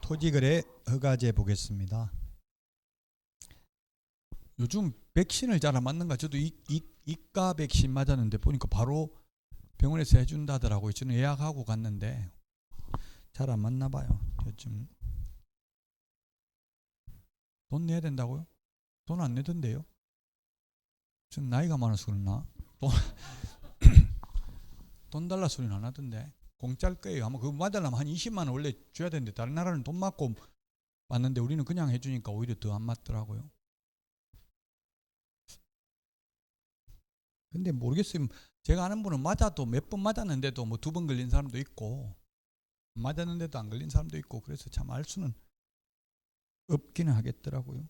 토지거래 허가제 보겠습니다. 요즘 백신을 잘 안 맞는가? 저도 이과 백신 맞았는데 보니까 바로 병원에서 해준다 하더라고요. 저는 예약하고 갔는데 잘 안 맞나 봐요. 요즘 돈 내야 된다고요? 돈 안 내던데요? 전 나이가 많아서 그러나? 돈 달라 소리는 안 하던데. 공짜일 거예요. 아마 그거 맞으려면 한 20만 원 원래 줘야 되는데 다른 나라는 돈 맞고 맞는데 우리는 그냥 해주니까 오히려 더 안 맞더라고요. 근데 모르겠어요. 제가 아는 분은 맞아도 몇 번 맞았는데도 뭐 2번 걸린 사람도 있고 맞았는데도 안 걸린 사람도 있고 그래서 참 알 수는 없기는 하겠더라고요.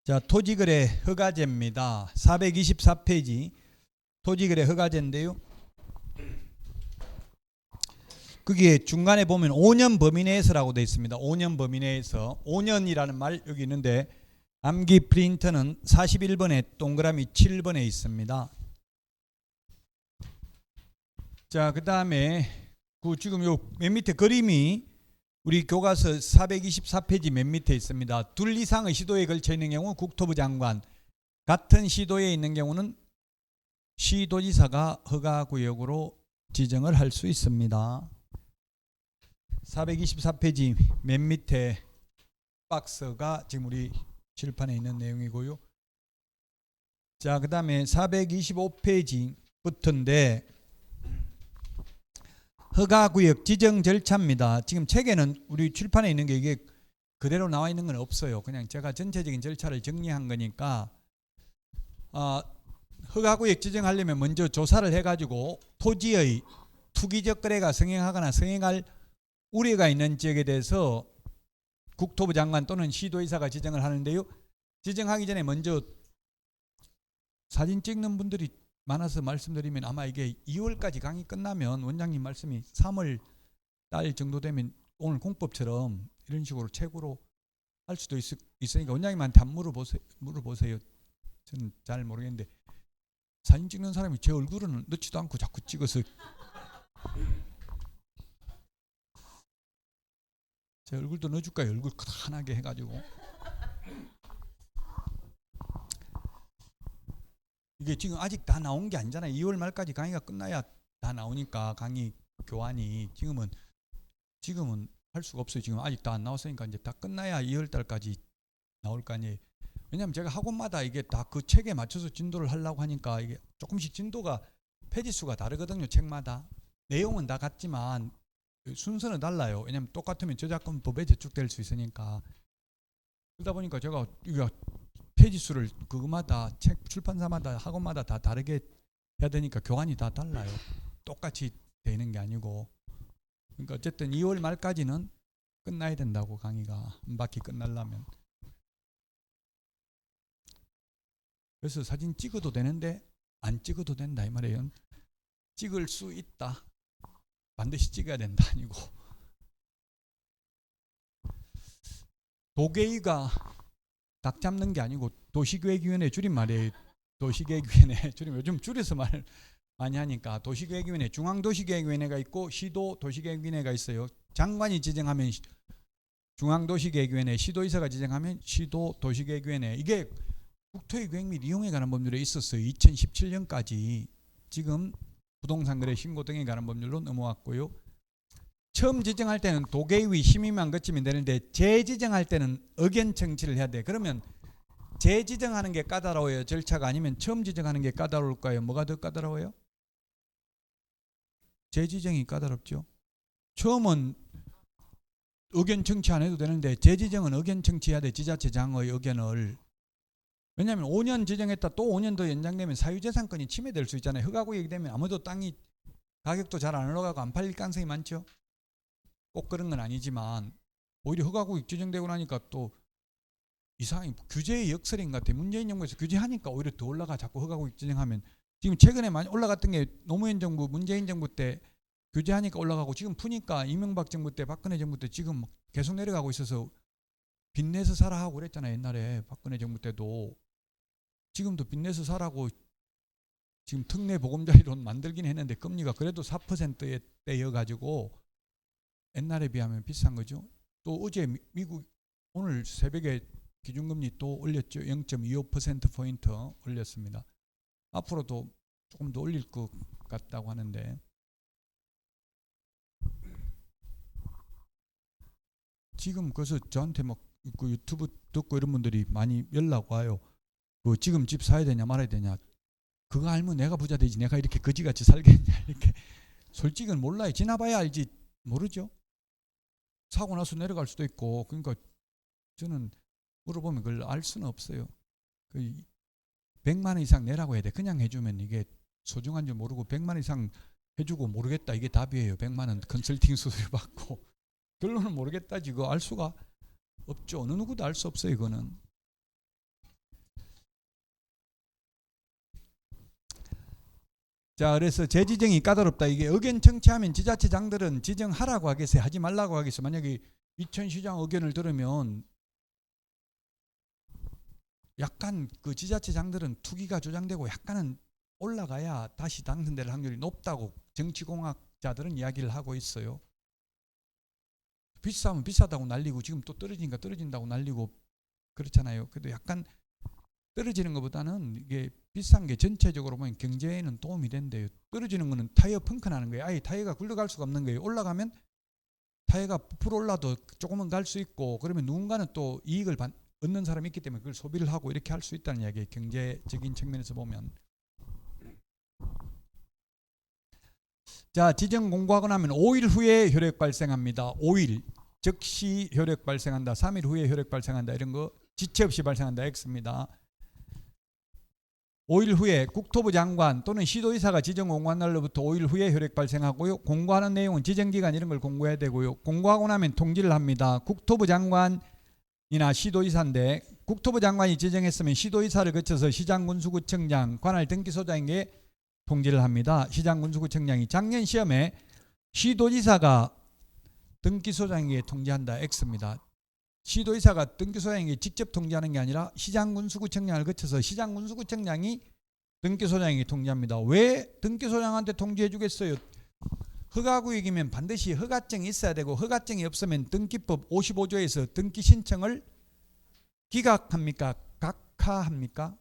자, 토지거래 허가제입니다. 424페이지 토지거래 허가제인데요. 거기에 중간에 보면 5년 범위 내에서라고 되어 있습니다. 5년 범위 내에서 5년이라는 말 여기 있는데 암기 프린터는 41번에 동그라미 7번에 있습니다. 자, 그 다음에 지금 요 맨 밑에 그림이 우리 교과서 424페이지 맨 밑에 있습니다. 둘 이상의 시도에 걸쳐 있는 경우 국토부 장관, 같은 시도에 있는 경우는 시도지사가 허가구역으로 지정을 할 수 있습니다. 424페이지 맨 밑에 박스가 지금 우리 칠판에 있는 내용이고요. 자, 그 다음에 425페이지부터인데 허가구역 지정 절차입니다. 지금 책에는 우리 칠판에 있는 게 이게 그대로 나와 있는 건 없어요. 그냥 제가 전체적인 절차를 정리한 거니까 허가구역 지정하려면 먼저 조사를 해가지고 토지의 투기적 거래가 성행하거나 성행할 우려가 있는 지역에 대해서 국토부 장관 또는 시도의사가 지정을 하는데요. 지정하기 전에 먼저 사진 찍는 분들이 많아서 말씀드리면 아마 이게 2월까지 강의 끝나면 원장님 말씀이 3월 달 정도 되면 오늘 공법처럼 이런 식으로 책으로 할 수도 있으니까 원장님한테 한번 물어보세요. 저는 잘 모르겠는데 사진 찍는 사람이 제 얼굴은 넣지도 않고 자꾸 찍어서 제 얼굴도 넣어줄까요? 얼굴 크다하게 해가지고 이게 지금 아직 다 나온 게 아니잖아요. 2월 말까지 강의가 끝나야 다 나오니까 강의 교환이 지금은 할 수가 없어요. 지금 아직 다 안 나왔으니까 이제 다 끝나야 2월 달까지 나올 거 아니에요. 왜냐하면 제가 학원마다 이게 다 그 책에 맞춰서 진도를 하려고 하니까 이게 조금씩 진도가 페이지 수가 다르거든요. 책마다 내용은 다 같지만 순서는 달라요. 왜냐하면 똑같으면 저작권법에 저축될 수 있으니까. 그러다 보니까 제가 이거 페이지 수를 그거마다 책 출판사마다 학원마다 다 다르게 해야 되니까 교환이 다 달라요. 똑같이 되는 게 아니고. 그러니까 어쨌든 2월 말까지는 끝나야 된다고 강의가 한 바퀴 끝나려면. 그래서 사진 찍어도 되는데 안 찍어도 된다 이 말이에요. 찍을 수 있다. 반드시 찍어야 된다 아니고. 도계위가 닭 잡는 게 아니고 도시계획위원회 줄임말이에요. 도시계획위원회 줄임 요즘 줄여서 말 많이 하니까 도시계획위원회 중앙도시계획위원회가 있고 시도도시계획위원회가 있어요. 장관이 지정하면 중앙도시계획위원회, 시도의사가 지정하면 시도도시계획위원회. 이게 국토의 계획 및 이용에 관한 법률에 있었어요. 2017년까지 지금 부동산 거래 신고 등에 관한 법률로 넘어왔고요. 처음 지정할 때는 도계위 심의만 거치면 되는데 재지정할 때는 의견 청취를 해야 돼. 그러면 재지정하는 게 까다로워요? 절차가 아니면 처음 지정하는 게 까다로울까요? 뭐가 더 까다로워요? 재지정이 까다롭죠. 처음은 의견 청취 안 해도 되는데 재지정은 의견 청취해야 돼. 지자체장의 의견을. 왜냐하면 5년 지정했다 또 5년 더 연장되면 사유재산권이 침해될 수 있잖아요. 허가구역이 되면 아무도 땅이 가격도 잘 안 올라가고 안 팔릴 가능성이 많죠. 꼭 그런 건 아니지만 오히려 허가구역 지정되고 나니까 또 이상하게 규제의 역설인 것 같아요. 문재인 정부에서 규제하니까 오히려 더 올라가. 자꾸 허가구역 지정하면. 지금 최근에 많이 올라갔던 게 노무현 정부, 문재인 정부 때 규제하니까 올라가고 지금 푸니까 이명박 정부 때, 박근혜 정부 때 지금 계속 내려가고 있어서 빚내서 사라 하고 그랬잖아요. 옛날에 박근혜 정부 때도. 지금도 빚내서 사라고 지금 특례 보금자리론 만들긴 했는데 금리가 그래도 4%대여 가지고 옛날에 비하면 비싼 거죠. 또 어제 미국 오늘 새벽에 기준금리 또 올렸죠. 0.25%포인트 올렸습니다. 앞으로도 조금 더 올릴 것 같다고 하는데 지금 그래서 저한테 막 그 유튜브 듣고 이런 분들이 많이 연락 와요. 그 지금 집 사야 되냐 말아야 되냐. 그거 알면 내가 부자 되지. 내가 이렇게 거지같이 살겠냐. 이렇게 솔직히는 몰라요. 지나봐야 알지. 모르죠. 사고 나서 내려갈 수도 있고. 그러니까 저는 물어보면 그걸 알 수는 없어요. 그 100만 원 이상 내라고 해야 돼. 그냥 해주면 이게 소중한 줄 모르고 100만 원 이상 해주고 모르겠다. 이게 답이에요. 100만 원 컨설팅 수수료 받고. 결론은 모르겠다. 이거 알 수가 없죠. 어느 누구도 알 수 없어요. 이거는. 자, 그래서 재지정이 까다롭다. 이게 의견 청취하면 지자체장들은 지정하라고 하겠어요. 하지 말라고 하겠어요. 만약에 이천시장 의견을 들으면 약간 그 지자체장들은 투기가 조장되고 약간은 올라가야 다시 당선될 확률이 높다고 정치공학자들은 이야기를 하고 있어요. 비싸면 비싸다고 날리고 지금 또 떨어지니까 떨어진다고 날리고 그렇잖아요. 그래도 약간 떨어지는 것보다는 이게 비싼 게 전체적으로 보면 경제에는 도움이 된대요. 떨어지는 거는 타이어 펑크 나는 거예요. 아예 타이어가 굴러갈 수가 없는 거예요. 올라가면 타이어가 부풀어 올라도 조금은 갈 수 있고 그러면 누군가는 또 이익을 얻는 사람이 있기 때문에 그걸 소비를 하고 이렇게 할 수 있다는 이야기예요. 경제적인 측면에서 보면. 자, 지정 공고하고 나면 5일 후에 효력 발생합니다. 5일 즉시 효력 발생한다. 3일 후에 효력 발생한다. 이런 거 지체 없이 발생한다. X입니다. 5일 후에 국토부 장관 또는 시도의사가 지정 공고한 날로부터 5일 후에 효력 발생하고요. 공고하는 내용은 지정기간 이런 걸 공고해야 되고요. 공고하고 나면 통지를 합니다. 국토부 장관이나 시도의사인데 국토부 장관이 지정했으면 시도의사를 거쳐서 시장군수구청장, 관할 등기소장에게 통지를 합니다. 시장군수구청장이 작년 시험에 시도지사가 등기소장에게 통지한다. X입니다. 시도의사가 등기소장에게 직접 통지하는 게 아니라 시장군수구청장을 거쳐서 시장군수구청장이 등기소장에게 통지합니다. 왜 등기소장한테 통지해 주겠어요? 허가구역이면 반드시 허가증이 있어야 되고 허가증이 없으면 등기법 55조에서 등기 신청을 기각합니까? 각하합니까?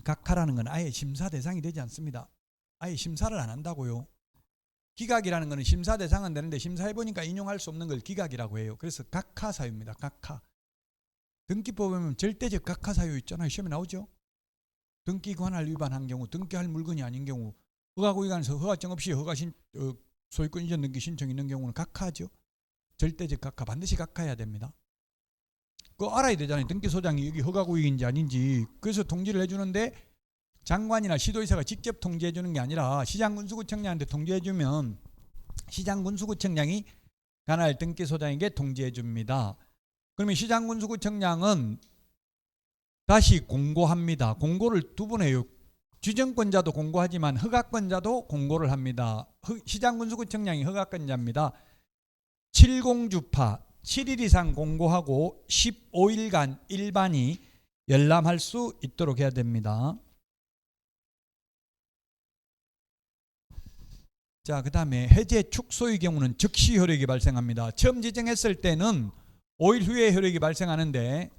각하라는 건 아예 심사 대상이 되지 않습니다. 아예 심사를 안 한다고요. 기각이라는 것은 심사 대상은 되는데 심사해보니까 인용할 수 없는 걸 기각이라고 해요. 그래서 각하 사유입니다. 각하. 등기법에 보면 절대적 각하 사유 있잖아요. 시험에 나오죠. 등기 관할 위반한 경우, 등기할 물건이 아닌 경우, 허가구역안에서 허가증 없이 소유권 이전 등기 신청 있는 경우는 각하죠. 절대적 각하. 반드시 각하해야 됩니다. 그거 알아야 되잖아요. 등기소장이 여기 허가구역인지 아닌지. 그래서 통지를 해주는데 장관이나 시도의사가 직접 통지해 주는 게 아니라 시장군수구청장한테 통지해 주면 시장군수구청장이 관할 등기소장에게 통지해 줍니다. 그러면 시장군수구청장은 다시 공고합니다. 공고를 두 번 해요. 지정권자도 공고하지만 허가권자도 공고를 합니다. 시장군수구청장이 허가권자입니다. 70주파 7일 이상 공고하고 15일간 일반이 열람할 수 있도록 해야 됩니다. 자, 그 다음에 해제 축소의 경우는 즉시 효력이 발생합니다. 처음 지정했을 때는 5일 후에 효력이 발생하는데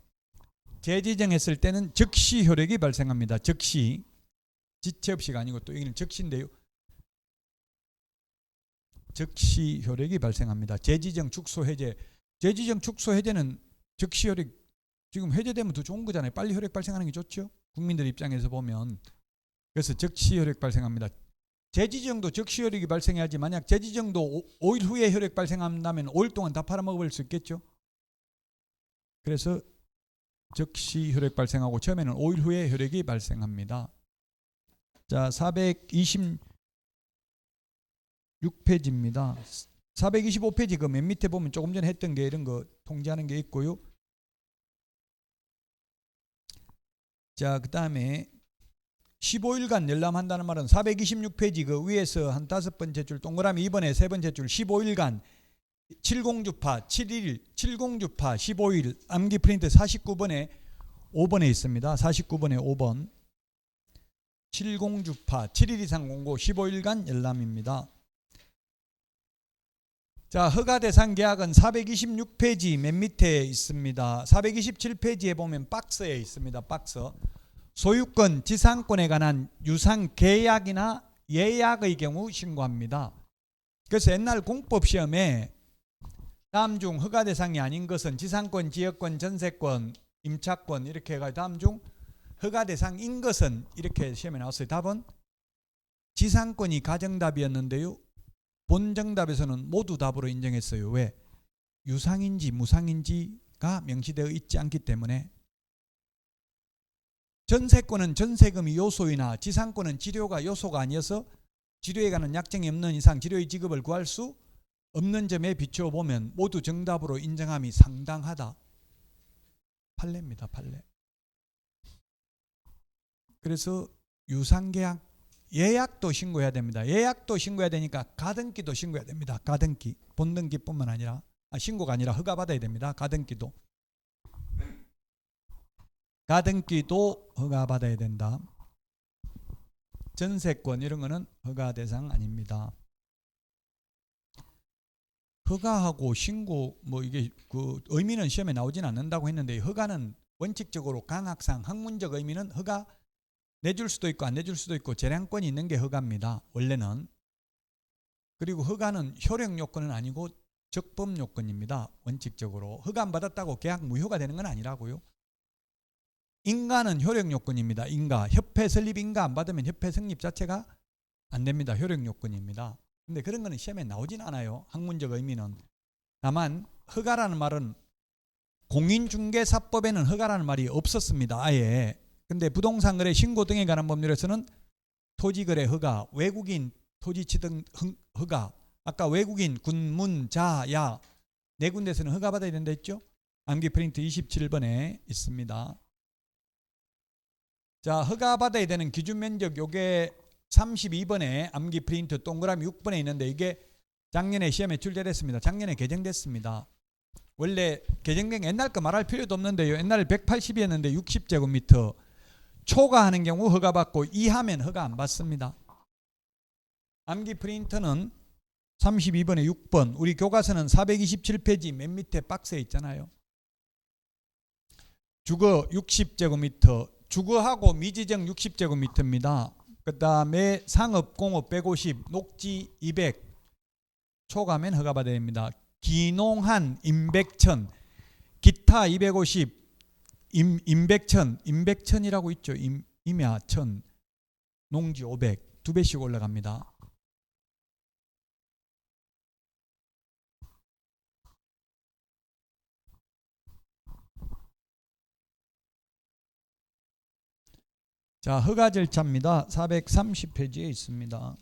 재지정했을 때는 즉시 효력이 발생합니다. 즉시. 지체 없이가 아니고 또 여기는 즉시인데요. 즉시 효력이 발생합니다. 재지정 축소 해제. 재지정 축소 해제는 즉시 효력, 지금 해제되면 더 좋은 거잖아요. 빨리 효력 발생하는 게 좋죠. 국민들 입장에서 보면. 그래서 즉시 효력 발생합니다. 재지정도 즉시 효력이 발생해야지 만약 재지정도 5일 후에 효력 발생한다면 5일 동안 다 팔아먹을 수 있겠죠. 그래서 즉시 효력 발생하고 처음에는 5일 후에 효력이 발생합니다. 자, 426페이지입니다. 425페이지 그 맨 밑에 보면 조금 전에 했던 게 이런 거 통지하는 게 있고요. 자, 그 다음에 15일간 열람한다는 말은 426페이지 그 위에서 한 5번째 줄 동그라미 2번에 3번째 줄 15일간 70주파 7일 70주파 15일 암기 프린트 49번에 5번에 있습니다. 49번에 5번. 70주파 7일 이상 공고 15일간 열람입니다. 자, 허가 대상 계약은 426페이지 맨 밑에 있습니다. 427페이지에 보면 박스에 있습니다. 박스. 소유권, 지상권에 관한 유상 계약이나 예약의 경우 신고합니다. 그래서 옛날 공법 시험에 다음 중 허가 대상이 아닌 것은 지상권, 지역권, 전세권, 임차권 이렇게 해가지고 다음 중 허가 대상인 것은 이렇게 시험에 나왔어요. 답은 지상권이 가정답이었는데요. 본정답에서는 모두 답으로 인정했어요. 왜? 유상인지 무상인지가 명시되어 있지 않기 때문에. 전세권은 전세금이 요소이나 지상권은 치료가 요소가 아니어서 치료에 관한 약정이 없는 이상 치료의 지급을 구할 수 없는 점에 비추어 보면 모두 정답으로 인정함이 상당하다. 판례입니다. 판례. 그래서 유상계약, 예약도 신고해야 됩니다. 예약도 신고해야 되니까 가등기도 신고해야 됩니다. 가등기, 본등기뿐만 아니라 신고가 아니라 허가받아야 됩니다. 가등기도 허가받아야 된다. 전세권 이런 거는 허가 대상 아닙니다. 허가하고 신고 뭐 이게 그 의미는 시험에 나오진 않는다고 했는데, 허가는 원칙적으로 강학상 학문적 의미는 허가 내줄 수도 있고 안 내줄 수도 있고 재량권이 있는 게 허가입니다. 원래는. 그리고 허가는 효력 요건은 아니고 적법 요건입니다. 원칙적으로. 허가 안 받았다고 계약 무효가 되는 건 아니라고요. 인가는 효력 요건입니다. 인가. 협회 설립 인가 안 받으면 협회 성립 자체가 안 됩니다. 효력 요건입니다. 근데 그런 거는 시험에 나오진 않아요. 학문적 의미는. 다만 허가라는 말은 공인중개사법에는 허가라는 말이 없었습니다. 아예. 근데 부동산 거래 신고 등에 관한 법률에서는 토지거래 허가, 외국인 토지취득 허가, 아까 외국인 군문 자야 네 군데서는 허가 받아야 된다 했죠. 암기 프린트 27번에 있습니다. 자, 허가 받아야 되는 기준 면적 요게 32번에 암기 프린트 동그라미 6번에 있는데, 이게 작년에 시험에 출제됐습니다. 작년에 개정됐습니다. 원래 개정된 옛날 거 말할 필요도 없는데요. 옛날에 180이었는데 60제곱미터 초과하는 경우 허가 받고 이하면 허가 안 받습니다. 암기 프린터는 32번에 6번, 우리 교과서는 427페이지 맨 밑에 박스에 있잖아요. 주거 60제곱미터, 주거하고 미지정 60제곱미터입니다. 그 다음에 상업, 공업 150, 녹지 200 초과하면 허가 받아야 됩니다. 기농한, 임백천, 기타 250, 임백천이라고 있죠. 임야천, 농지 500 두 배씩 올라갑니다. 자, 허가 절차입니다. 430페이지에 있습니다.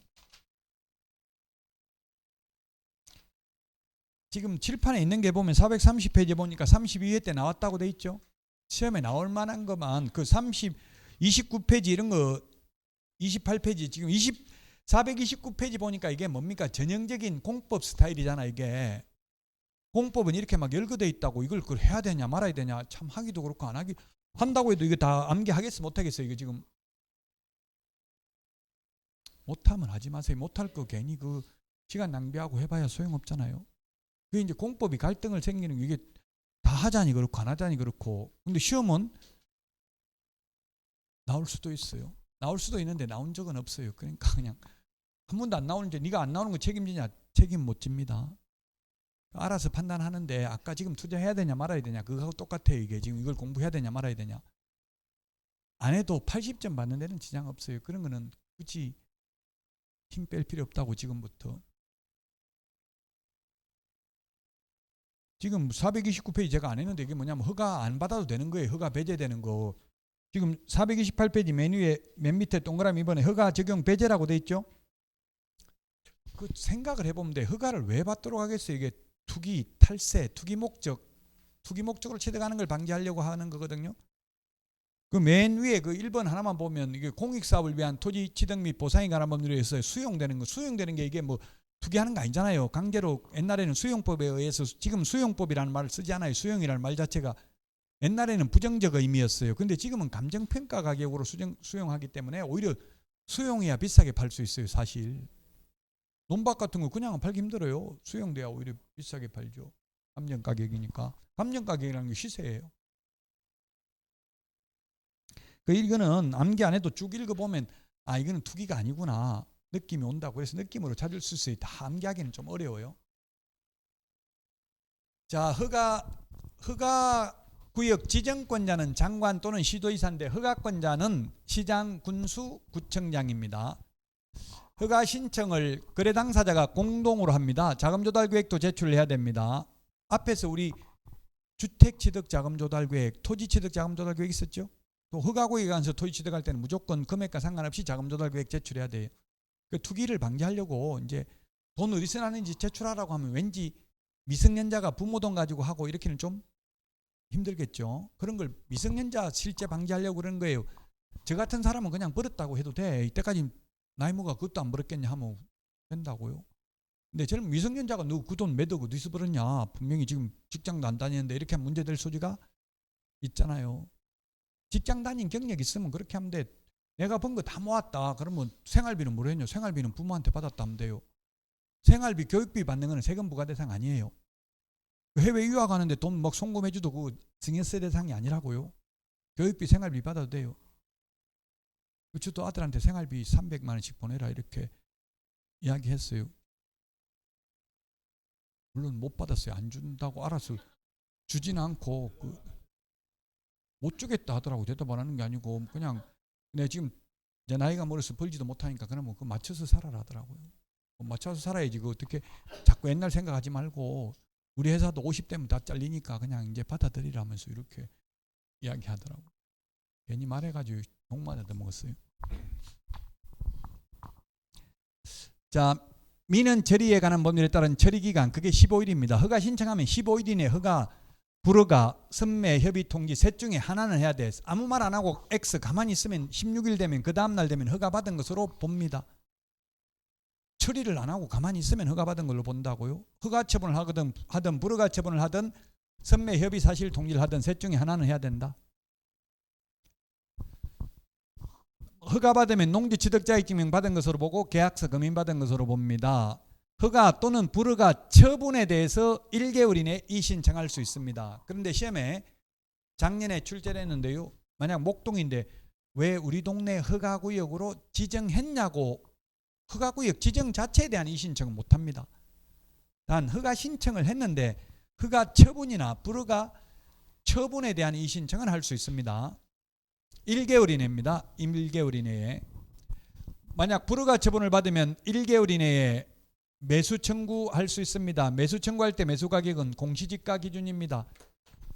지금 칠판에 있는 게 보면 430페이지 보니까 32회 때 나왔다고 돼 있죠. 시험에 나올 만한 것만 그 29페이지 이런 거 28페이지 지금 429페이지 보니까 이게 뭡니까? 전형적인 공법 스타일이잖아. 이게 공법은 이렇게 막 열거돼 있다고 이걸 그걸 해야 되냐 말아야 되냐 참 하기도 그렇고 안 하기 한다고 해도 이거 다 암기하겠어 못하겠어. 이거 지금 못하면 하지 마세요. 못할 거 괜히 그 시간 낭비하고 해봐야 소용없잖아요. 그게 이제 공법이 갈등을 생기는 게 이게 다 하자니 그렇고 안 하자니 그렇고. 근데 시험은 나올 수도 있어요. 나올 수도 있는데 나온 적은 없어요. 그러니까 그냥 한 번도 안 나오는데 네가 안 나오는 거 책임지냐? 책임 못 집니다. 알아서 판단하는데 아까 지금 투자해야 되냐 말아야 되냐 그거하고 똑같아요. 이게 지금 이걸 공부해야 되냐 말아야 되냐. 안 해도 80점 받는 데는 지장 없어요. 그런 거는 굳이 힘 뺄 필요 없다고 지금부터. 지금 429페이지 제가 안 했는데 이게 뭐냐면 허가 안 받아도 되는 거예요. 허가 배제되는 거. 지금 428페이지 맨 위에 맨 밑에 동그라미 이번에 허가 적용 배제라고 돼 있죠. 그 생각을 해보면 돼. 허가를 왜 받도록 하겠어요. 이게 투기, 탈세, 투기 목적으로 취득하는 걸 방지하려고 하는 거거든요. 그 맨 위에 그 1번 하나만 보면 이게 공익사업을 위한 토지 취득 및 보상에 관한 법률에 의해서 수용되는 거. 수용되는 게 이게 뭐 투기하는 거 아니잖아요. 강제로 옛날에는 수용법에 의해서 지금 수용법이라는 말을 쓰지 않아요. 수용이라는 말 자체가 옛날에는 부정적 의미였어요. 근데 지금은 감정평가 가격으로 수용하기 때문에 오히려 수용해야 비싸게 팔 수 있어요. 사실 논밭 같은 거 그냥 팔기 힘들어요. 수용돼야 오히려 비싸게 팔죠. 감정 가격이니까. 감정 가격이라는 게 시세예요. 이거는 암기 안 해도 쭉 읽어보면 이거는 투기가 아니구나 느낌이 온다고. 그래서 느낌으로 찾을 수 있어요. 다 암기하기는 좀 어려워요. 자, 허가 구역 지정권자는 장관 또는 시도의사인데 허가권자는 시장, 군수, 구청장입니다. 허가 신청을 거래 당사자가 공동으로 합니다. 자금조달계획도 제출해야 됩니다. 앞에서 우리 주택취득자금조달계획, 토지취득자금조달계획 있었죠? 또 허가구역에 가서 토지 취득할 때는 무조건 금액과 상관없이 자금조달계획 제출해야 돼요. 투기를 방지하려고 이제 돈 어디서 나는지 제출하라고 하면 왠지 미성년자가 부모 돈 가지고 하고 이렇게는 좀 힘들겠죠. 그런 걸 미성년자 실제 방지하려고 그러는 거예요. 저 같은 사람은 그냥 벌었다고 해도 돼. 이때까지 나이 먹어 그것도 안 벌었겠냐 하면 된다고요. 근데 저는 미성년자가 너 그 돈 몇 억 어디서 벌었냐, 분명히 지금 직장도 안 다니는데 이렇게 하면 문제될 소지가 있잖아요. 직장 다닌 경력 있으면 그렇게 하면 돼. 내가 번 거 다 모았다 그러면 생활비는 뭐랬냐, 생활비는 부모한테 받았다 하면 돼요. 생활비, 교육비 받는 거는 세금 부과 대상 아니에요. 해외 유학 가는데 돈 막 송금해줘도 그 증여세 대상이 아니라고요. 교육비, 생활비 받아도 돼요. 저도 아들한테 생활비 300만 원씩 보내라 이렇게 이야기했어요. 물론 못 받았어요. 안 준다고 알아서 주지는 않고 못 주겠다 하더라고. 대답 안 하는 게 아니고 그냥 내 지금 내 나이가 멀어서 벌지도 못하니까 그러면 그 맞춰서 살아라 하더라고요. 맞춰서 살아야지. 그 어떻게 자꾸 옛날 생각하지 말고 우리 회사도 50대면 다 잘리니까 그냥 이제 받아들이라면서 이렇게 이야기하더라고요. 괜히 말해가지고 욕만 얻어먹었어요. 자, 민원 처리에 관한 법률에 따른 처리기간 그게 15일입니다. 허가 신청하면 15일 이내 허가, 불허가, 선매, 협의, 통지 셋 중에 하나는 해야 돼. 아무 말 안 하고 X 가만히 있으면 16일 되면 그 다음날 되면 허가 받은 것으로 봅니다. 처리를 안 하고 가만히 있으면 허가 받은 걸로 본다고요. 허가 처분을 하든 불허가 처분을 하든 선매, 협의, 사실, 통지를 하든 셋 중에 하나는 해야 된다. 허가 받으면 농지취득자격증명 받은 것으로 보고 계약서 검인받은 것으로 봅니다. 허가 또는 불허가 처분에 대해서 1개월 이내 이의신청할 수 있습니다. 그런데 시험에 작년에 출제를 했는데요. 만약 목동인데 왜 우리 동네 허가구역으로 지정했냐고 허가구역 지정 자체에 대한 이의신청은 못합니다. 단 허가 신청을 했는데 허가 처분이나 불허가 처분에 대한 이의신청은 할 수 있습니다. 1개월 이내입니다. 1개월 이내에. 만약 불허가 처분을 받으면 1개월 이내에 매수 청구할 수 있습니다. 매수 청구할 때 매수 가격은 공시지가 기준입니다.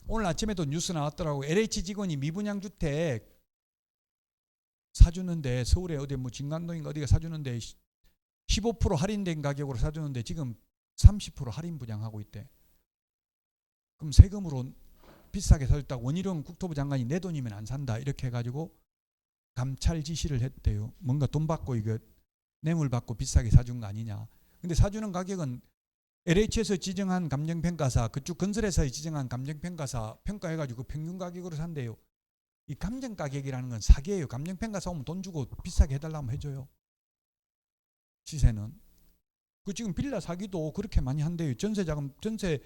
오늘 아침에도 뉴스 나왔더라고요. LH 직원이 미분양 주택 사주는데 서울에 어디 뭐 진간동인가 어디가 사주는데 15% 할인된 가격으로 사주는데 지금 30% 할인 분양하고 있대. 그럼 세금으로 비싸게 사줬다고 원희룡 국토부 장관이 내 돈이면 안 산다 이렇게 해가지고 감찰 지시를 했대요. 뭔가 돈 받고 이거 뇌물 받고 비싸게 사준 거 아니냐. 근데 사주는 가격은 LH에서 지정한 감정평가사, 그쪽 건설회사에 지정한 감정평가사 평가해가지고 평균 가격으로 산대요. 이 감정가격이라는 건 사기예요. 감정평가사 오면 돈 주고 비싸게 해달라면 해줘요. 시세는. 지금 빌라 사기도 그렇게 많이 한대요. 전세자금, 전세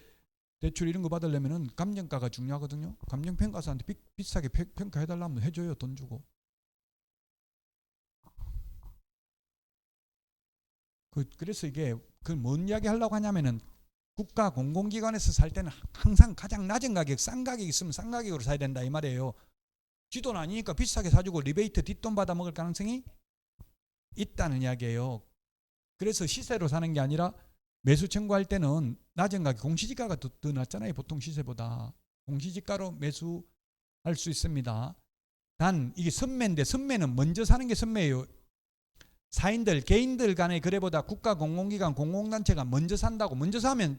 대출 이런 거 받으려면은 감정가가 중요하거든요. 감정평가사한테 비싸게 평가해달라면 해줘요. 돈 주고. 그래서 이게 뭔 이야기 하려고 하냐면은 국가 공공기관에서 살 때는 항상 가장 낮은 가격, 싼 가격이 있으면 싼 가격으로 사야 된다 이 말이에요. 지돈 아니니까 비싸게 사주고 리베이트 뒷돈 받아 먹을 가능성이 있다는 이야기예요. 그래서 시세로 사는 게 아니라 매수 청구할 때는 낮은 가격, 공시지가가 더 낮잖아요. 보통 시세보다. 공시지가로 매수할 수 있습니다. 단 이게 선매인데 선매는 먼저 사는 게 선매예요. 사인들, 개인들 간의 거래보다 국가 공공기관, 공공단체가 먼저 산다고. 먼저 사면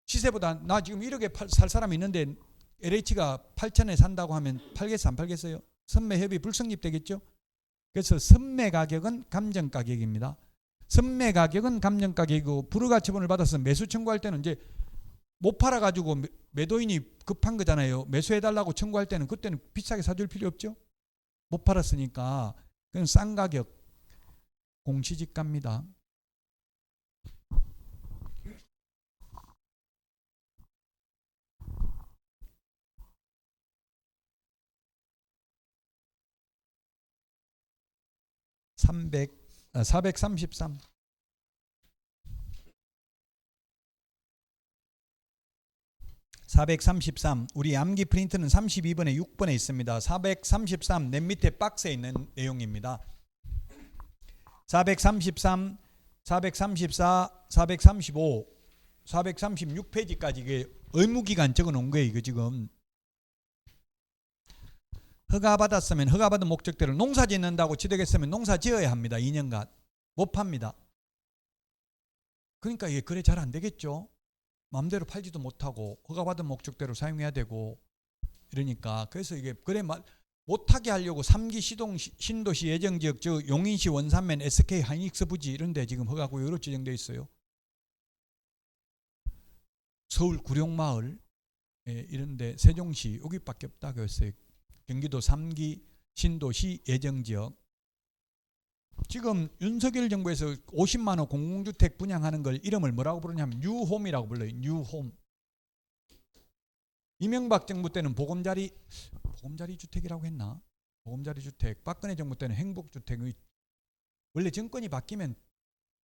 시세보다 나 지금 1억에 살 사람이 있는데 LH가 8천에 산다고 하면 팔겠어 안 팔겠어요? 선매 협의 불성립되겠죠? 그래서 선매 가격은 감정 가격입니다. 선매 가격은 감정 가격이고 불허가 처분을 받아서 매수 청구할 때는 이제 못 팔아가지고 매도인이 급한 거잖아요. 매수해달라고 청구할 때는 그때는 비싸게 사줄 필요 없죠. 못 팔았으니까 그건 싼 가격 공시지가입니다. (433) 433 우리 암기 프린트는 32번에 6번에 있습니다. 433 맨 밑에 박스에 있는 내용입니다. 433, 434, 435, 436페이지까지 이게 의무기간 적어 놓은 거예요. 이거 지금 허가받았으면 허가받은 목적대로 농사 짓는다고 취득했으면 농사 지어야 합니다. 2년간 못 팝니다. 그러니까 이게 거래 잘 안 되겠죠. 마음대로 팔지도 못하고 허가받은 목적대로 사용해야 되고 이러니까 그래서 이게 거래 못하게 하려고 3기 시동 신도시 예정지역 즉 용인시 원산면 SK 하이닉스 부지 이런 데 지금 허가구역으로 지정되어 있어요. 서울 구룡마을 이런 데 세종시 여기밖에 없다고 했어요. 경기도 3기 신도시 예정지역. 지금 윤석열 정부에서 50만 호 공공주택 분양하는 걸 이름을 뭐라고 부르냐면 뉴홈이라고 불러요. 뉴홈. 이명박 정부 때는 보금자리 주택이라고 했나? 보금자리 주택. 박근혜 정부 때는 행복주택. 원래 정권이 바뀌면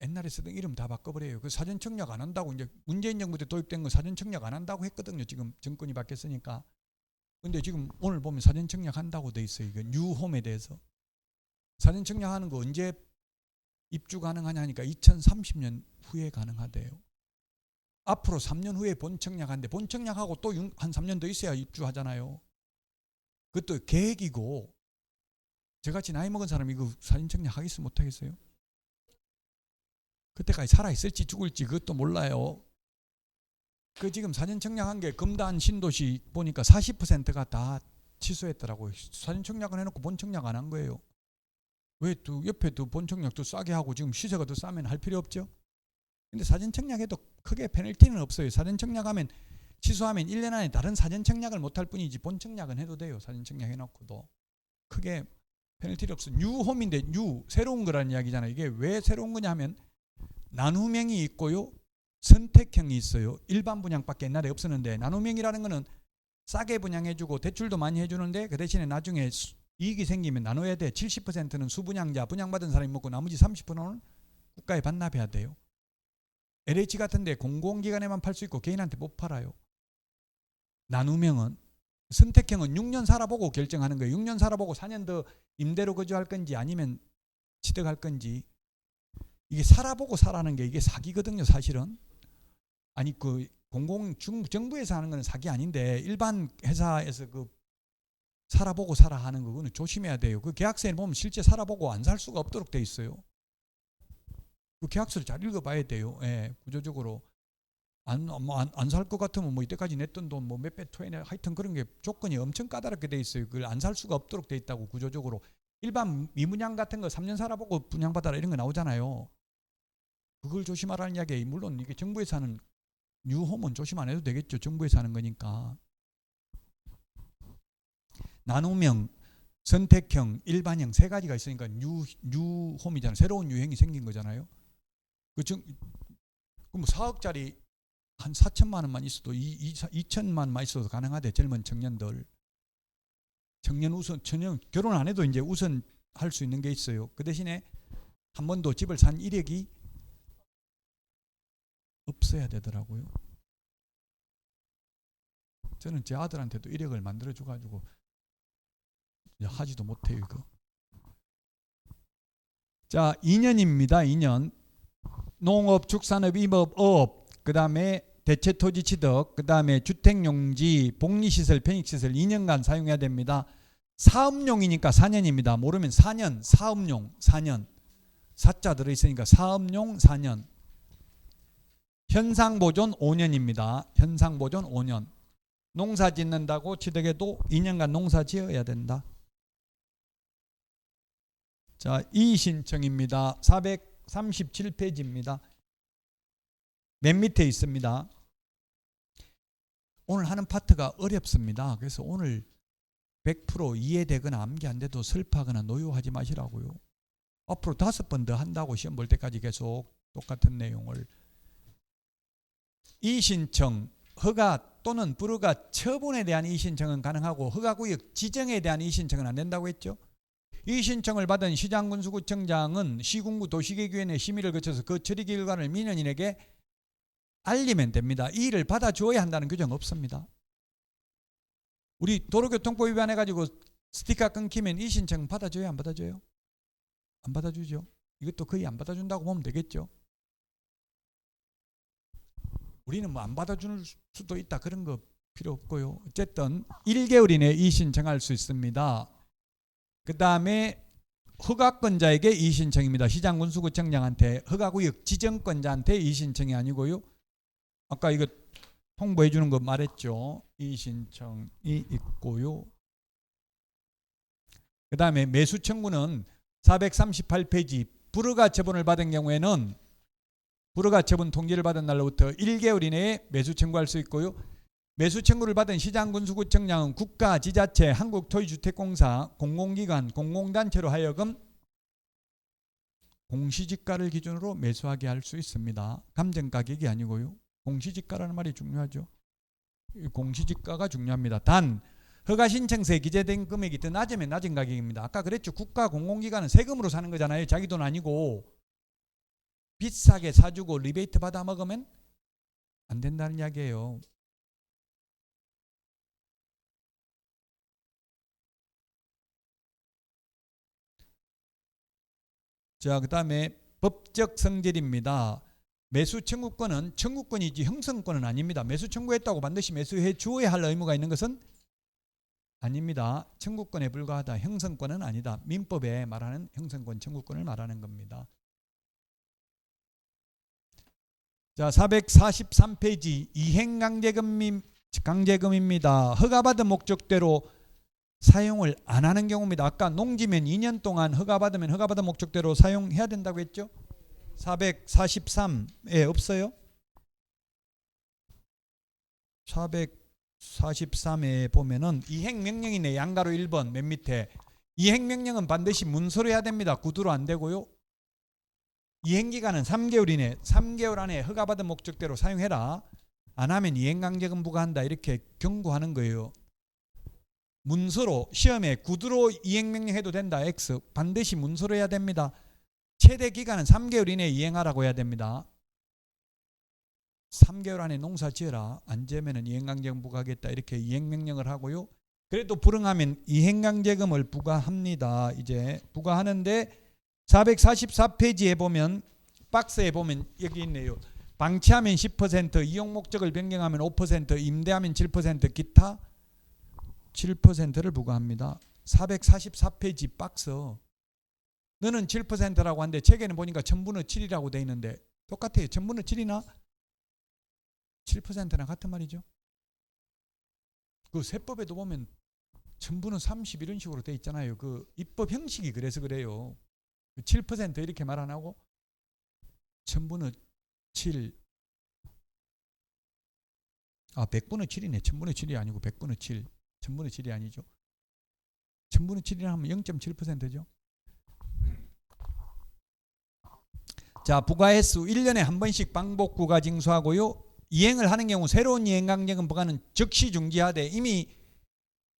옛날에 쓰던 이름 다 바꿔버려요. 그 사전 청약 안 한다고 이제 문재인 정부 때 도입된 거 사전 청약 안 한다고 했거든요. 지금 정권이 바뀌었으니까. 근데 지금 오늘 보면 사전 청약 한다고 돼 있어요. 이거 뉴홈에 대해서. 사전 청약하는 거 언제 입주 가능하냐 하니까 2030년 후에 가능하대요. 앞으로 3년 후에 본 청약하는데 본 청약하고 또 한 3년 더 있어야 입주하잖아요. 그것도 계획이고 저같이 나이 먹은 사람이 이거 사전 청약 하겠어 못하겠어요? 그때까지 살아있을지 죽을지 그것도 몰라요. 그 지금 사전 청약한 게 금단 신도시 보니까 40%가 다 취소했더라고요. 사전 청약은 해놓고 본 청약 안 한 거예요. 왜 또 옆에 또 본 청약도 싸게 하고 지금 시세가 더 싸면 할 필요 없죠? 근데 사전 청약해도 크게 페널티는 없어요. 사전 청약하면 취소하면 1년 안에 다른 사전 청약을 못할 뿐이지 본 청약은 해도 돼요. 사전 청약 해놓고도 크게 페널티는 없어요. 뉴홈인데 새로운 거라는 이야기잖아요. 이게 왜 새로운 거냐 하면 나눔형이 있고요. 선택형이 있어요. 일반 분양밖에 옛날에 없었는데 나눔형이라는 거는 싸게 분양해주고 대출도 많이 해주는데 그 대신에 나중에 이익이 생기면 나눠야 돼. 70%는 수분양자 분양받은 사람이 먹고 나머지 30%는 국가에 반납해야 돼요. LH 같은데 공공기관에만 팔 수 있고 개인한테 못 팔아요. 나눔형은. 선택형은 6년 살아보고 결정하는 거예요. 6년 살아보고 4년 더 임대로 거주할 건지 아니면 취득할 건지. 이게 살아보고 사라는 게 이게 사기거든요. 사실은. 아니 그 정부에서 하는 건 사기 아닌데 일반 회사에서 그 살아보고 사라 하는 거는 조심해야 돼요. 그 계약서에 보면 실제 살아보고 안 살 수가 없도록 돼 있어요. 그 계약서를 잘 읽어봐야 돼요. 예, 구조적으로 안 살 것 같으면 뭐 이때까지 냈던 돈 뭐 몇 배 토해내 하여튼 그런 게 조건이 엄청 까다롭게 돼 있어요. 그걸 안 살 수가 없도록 돼 있다고 구조적으로. 일반 미분양 같은 거 3년 살아보고 분양받아라 이런 거 나오잖아요. 그걸 조심하라는 이야기예요. 물론 이게 정부에서 하는 뉴홈은 조심 안 해도 되겠죠. 정부에서 하는 거니까. 나눔형, 선택형, 일반형 세 가지가 있으니까 뉴홈이잖아요. 새로운 유행이 생긴 거잖아요. 그럼 뭐 4억짜리 한 4천만 원만 있어도 2천만 원만 있어도 가능하대. 젊은 청년들. 청년 우선 결혼 안 해도 이제 우선 할 수 있는 게 있어요. 그 대신에 한 번도 집을 산 이력이 없어야 되더라고요. 저는 제 아들한테도 이력을 만들어 줘가지고 하지도 못해요 이거. 자, 2년입니다. 2년. 농업, 축산업, 임업, 어업, 그 다음에 대체토지 취득, 그 다음에 주택용지, 복리시설, 편익시설 2년간 사용해야 됩니다. 사업용이니까 4년입니다. 모르면 4년, 사업용 4년. 사자 들어있으니까 사업용 4년. 현상보존 5년입니다. 현상보존 5년. 농사 짓는다고 취득해도 2년간 농사 지어야 된다. 자, 이의신청입니다. 437페이지입니다. 맨 밑에 있습니다. 오늘 하는 파트가 어렵습니다. 그래서 오늘 100% 이해되거나 암기 안 돼도 슬퍼하거나 노여하지 마시라고요. 앞으로 5번 더 한다고 시험 볼 때까지 계속 똑같은 내용을. 이의신청, 허가 또는 불허가 처분에 대한 이의신청은 가능하고 허가구역 지정에 대한 이의신청은 안 된다고 했죠. 이의신청을 받은 시장군수구청장은 시군구 도시계획위원회 심의를 거쳐서 그 처리 결과를 민원인에게 알리면 됩니다. 이 일을 받아줘야 한다는 규정 없습니다. 우리 도로교통법 위반해가지고 스티커 끊기면 이의신청 받아줘요? 안 받아줘요? 안 받아주죠. 이것도 거의 안 받아준다고 보면 되겠죠. 우리는 뭐 안 받아줄 수도 있다 그런 거 필요 없고요. 어쨌든 1개월 이내에 이의신청할 수 있습니다. 그 다음에 허가권자에게 이의신청입니다. 시장군수구청장한테, 허가구역 지정권자한테 이의신청이 아니고요. 아까 이거 홍보해 주는 거 말했죠. 이의신청이 있고요. 그 다음에 매수 청구는 438페이지 불허가 처분을 받은 경우에는 불허가 처분 통지를 받은 날로부터 1개월 이내에 매수 청구할 수 있고요. 매수 청구를 받은 시장군수구청장은 국가, 지자체, 한국토지주택공사, 공공기관, 공공단체로 하여금 공시지가를 기준으로 매수하게 할 수 있습니다. 감정가격이 아니고요. 공시지가라는 말이 중요하죠. 공시지가가 중요합니다. 단 허가신청서에 기재된 금액이 더 낮으면 낮은 가격입니다. 아까 그랬죠. 국가 공공기관은 세금으로 사는 거잖아요. 자기 돈 아니고. 비싸게 사주고 리베이트 받아 먹으면 안 된다는 이야기예요. 자, 그 다음에 법적 성질입니다. 매수 청구권은 청구권이지 형성권은 아닙니다. 매수 청구했다고 반드시 매수해 주어야 할 의무가 있는 것은 아닙니다. 청구권에 불과하다. 형성권은 아니다. 민법에 말하는 형성권, 청구권을 말하는 겁니다. 자, 443페이지 이행강제금입니다. 허가받은 목적대로 사용을 안 하는 경우입니다. 아까 농지면 2년 동안 허가받으면 허가받은 목적대로 사용해야 된다고 했죠. 443에 없어요? 443에 보면은 이행명령이네. 양가로 1번 맨 밑에. 이행명령은 반드시 문서로 해야 됩니다. 구두로 안 되고요. 이행기간은 3개월 이내, 3개월 안에 허가받은 목적대로 사용해라. 안 하면 이행강제금 부과한다. 이렇게 경고하는 거예요. 문서로 시험에 구두로 이행명령 해도 된다. X. 반드시 문서로 해야 됩니다. 최대 기간은 3개월 이내에 이행하라고 해야 됩니다. 3개월 안에 농사 지어라. 안 지으면 이행강제금 부과하겠다. 이렇게 이행명령을 하고요. 그래도 불응하면 이행강제금을 부과합니다. 이제 부과하는데 444페이지에 보면 박스에 보면 여기 있네요. 방치하면 10%, 이용 목적을 변경하면 5%, 임대하면 7%, 기타 7%를 부과합니다. 444페이지 박스. 너는 7%라고 하는데 책에는 보니까 천분의 7이라고 돼 있는데 똑같아요. 천분의 7이나 7%나 같은 말이죠. 그 세법에도 보면 천분의 30 이런 식으로 돼 있잖아요. 그 입법 형식이 그래서 그래요. 7% 이렇게 말 안 하고 천분의 7. 100분의 7이네. 천분의 7이 아니고 100분의 7. 천분의 7이 아니죠. 천분의 7이라 하면 0.7%죠. 자, 부가횟수 1년에 한 번씩 반복 부과 징수하고요. 이행을 하는 경우 새로운 이행강제금 부과는 즉시 중지하되 이미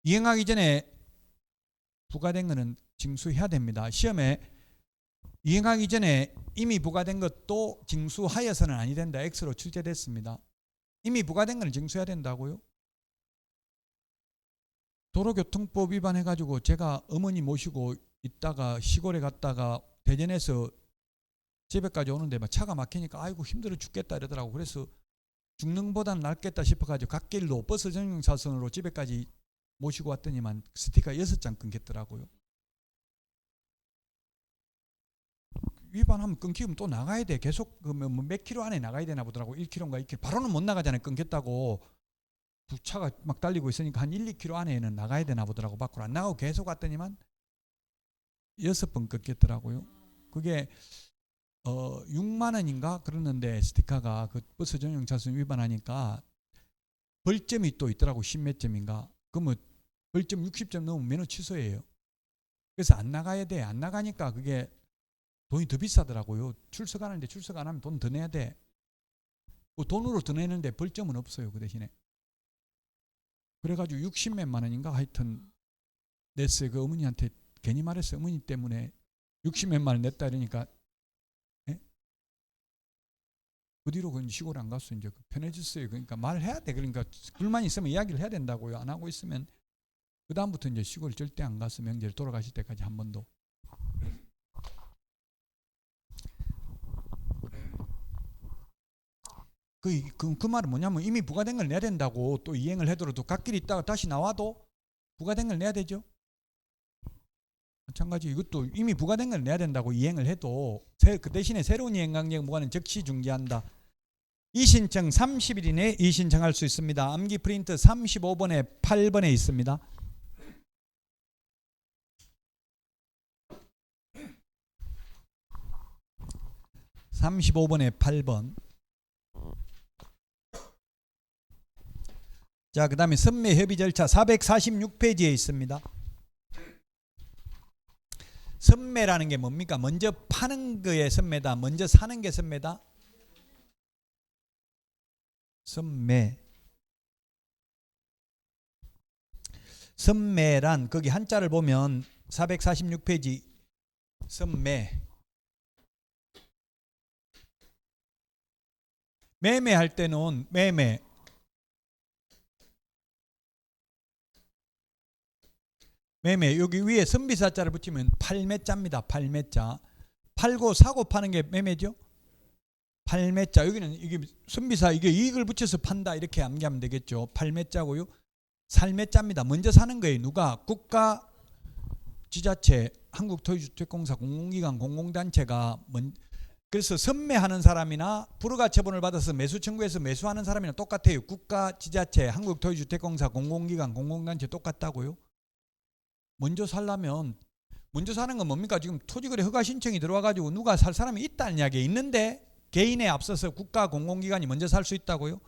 이행하기 전에 부과된 것은 징수해야 됩니다. 시험에 이행하기 전에 이미 부과된 것도 징수하여서는 아니 된다. X로 출제됐습니다. 이미 부과된 건 징수해야 된다고요. 도로교통법 위반해가지고 제가 어머니 모시고 있다가 시골에 갔다가 대전에서 집에까지 오는데 막 차가 막히니까 아이고 힘들어 죽겠다 이러더라고. 그래서 죽는 보단 낫겠다 싶어가지고 갓길로 버스 전용 차선으로 집에까지 모시고 왔더니만 스티커 6장 끊겼더라고요. 위반하면 끊기면 또 나가야 돼. 계속 몇 킬로 안에 나가야 되나 보더라고. 1킬로인가 2킬로. 바로는 못 나가잖아요. 끊겼다고. 차가 막 달리고 있으니까 한 1, 2킬로 안에는 나가야 되나 보더라고. 밖으로 안 나가고 계속 왔더니만 6번 끊겼더라고요. 그게 6만 원인가 그러는데 스티커가 그 버스 전용 차선 위반하니까 벌점이 또 있더라고. 10몇 점인가. 그러면 벌점 60점 넘으면 면허 취소예요. 그래서 안 나가야 돼. 안 나가니까 그게 돈이 더 비싸더라고요. 출석하는데 출석 안 하면 돈 더 내야 돼. 그 돈으로 더 내는데 벌점은 없어요. 그 대신에. 그래가지고 60몇만 원인가 하여튼 냈어요. 그 어머니한테 괜히 말했어요. 어머니 때문에 60몇만 원 냈다 이러니까 예? 그 뒤로 그 시골 안 갔어. 이제 편해졌어요. 그러니까 말해야 돼. 그러니까 불만 있으면 이야기를 해야 된다고요. 안 하고 있으면 그 다음부터 이제 시골 절대 안 갔어. 명절 돌아가실 때까지 한 번도. 그 말은 뭐냐면 이미 부과된 걸 내야 된다고. 또 이행을 해더라도 갓길이 있다가 다시 나와도 부과된 걸 내야 되죠. 마찬가지 이것도 이미 부과된 걸 내야 된다고 이행을 해도 그 대신에 새로운 이행 강령 부과는 즉시 중지한다. 이신청 30일 이내에 이신청할 수 있습니다. 암기 프린트 35번에 8번에 있습니다. (35번에) 8번. 자, 그 다음에 선매 협의 절차 446페이지에 있습니다. 선매라는 게 뭡니까? 먼저 파는 거에 선매다. 먼저 사는 게 선매다. 선매. 선매란 거기 한자를 보면 446페이지 선매. 매매할 때는 매매. 매매 여기 위에 선비사자를 붙이면 팔매자입니다. 팔매자. 팔고 사고 파는 게 매매죠. 팔매자. 여기는 이게 선비사 이게 이익을 붙여서 판다 이렇게 암기하면 되겠죠. 팔매자고요. 살매자입니다. 먼저 사는 거예요. 누가? 국가, 지자체, 한국토지주택공사, 공공기관, 공공단체가 그래서 선매하는 사람이나 불허가 처분을 받아서 매수 청구해서 매수하는 사람이나 똑같아요. 국가, 지자체, 한국토지주택공사, 공공기관, 공공단체 똑같다고요. 먼저 살려면 먼저 사는 건 뭡니까? 지금 토지거래 허가 신청이 들어와가지고 누가 살 사람이 있다는 이야기에 있는데 개인에 앞서서 국가 공공기관이 먼저 살 수 있다고요?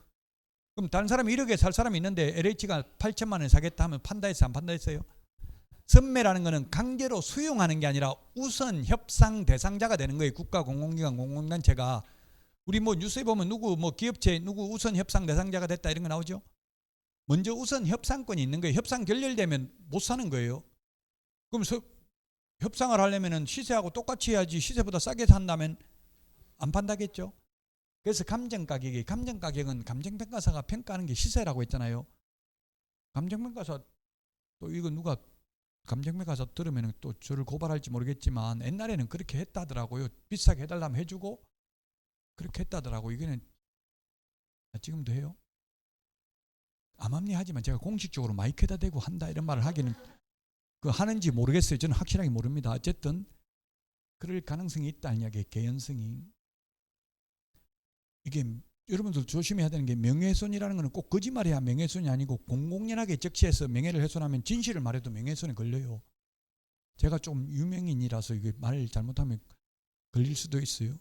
그럼 다른 사람이 1억에 살 사람이 있는데 LH가 8천만 원에 사겠다 하면 판다 했어요? 안 판다 했어요? 선매라는 거는 강제로 수용하는 게 아니라 우선 협상 대상자가 되는 거예요. 국가 공공기관 공공단체가. 우리 뭐 뉴스에 보면 누구 뭐 기업체 누구 우선 협상 대상자가 됐다 이런 거 나오죠? 먼저 우선 협상권이 있는 거예요. 협상 결렬되면 못 사는 거예요. 그럼 협상을 하려면 시세하고 똑같이 해야지. 시세보다 싸게 산다면 안 판다겠죠. 그래서 감정가격은 감정평가사가 평가하는 게 시세라고 했잖아요. 감정평가사 또 이거 누가 감정평가사 들으면 또 저를 고발할지 모르겠지만 옛날에는 그렇게 했다더라고요. 비싸게 해달라면 해주고 그렇게 했다더라고. 이거는 지금도 해요. 암암리하지만 제가 공식적으로 마이크에다 대고 한다 이런 말을 하기는 그 하는지 모르겠어요. 저는 확실하게 모릅니다. 어쨌든 그럴 가능성이 있다는 이야기예요. 개연성이. 이게 여러분들 조심해야 되는 게 명예훼손이라는 것은 꼭 거짓말해야 명예훼손이 아니고 공공연하게 적시해서 명예를 훼손하면 진실을 말해도 명예훼손에 걸려요. 제가 좀 유명인이라서 이게 말을 잘못하면 걸릴 수도 있어요.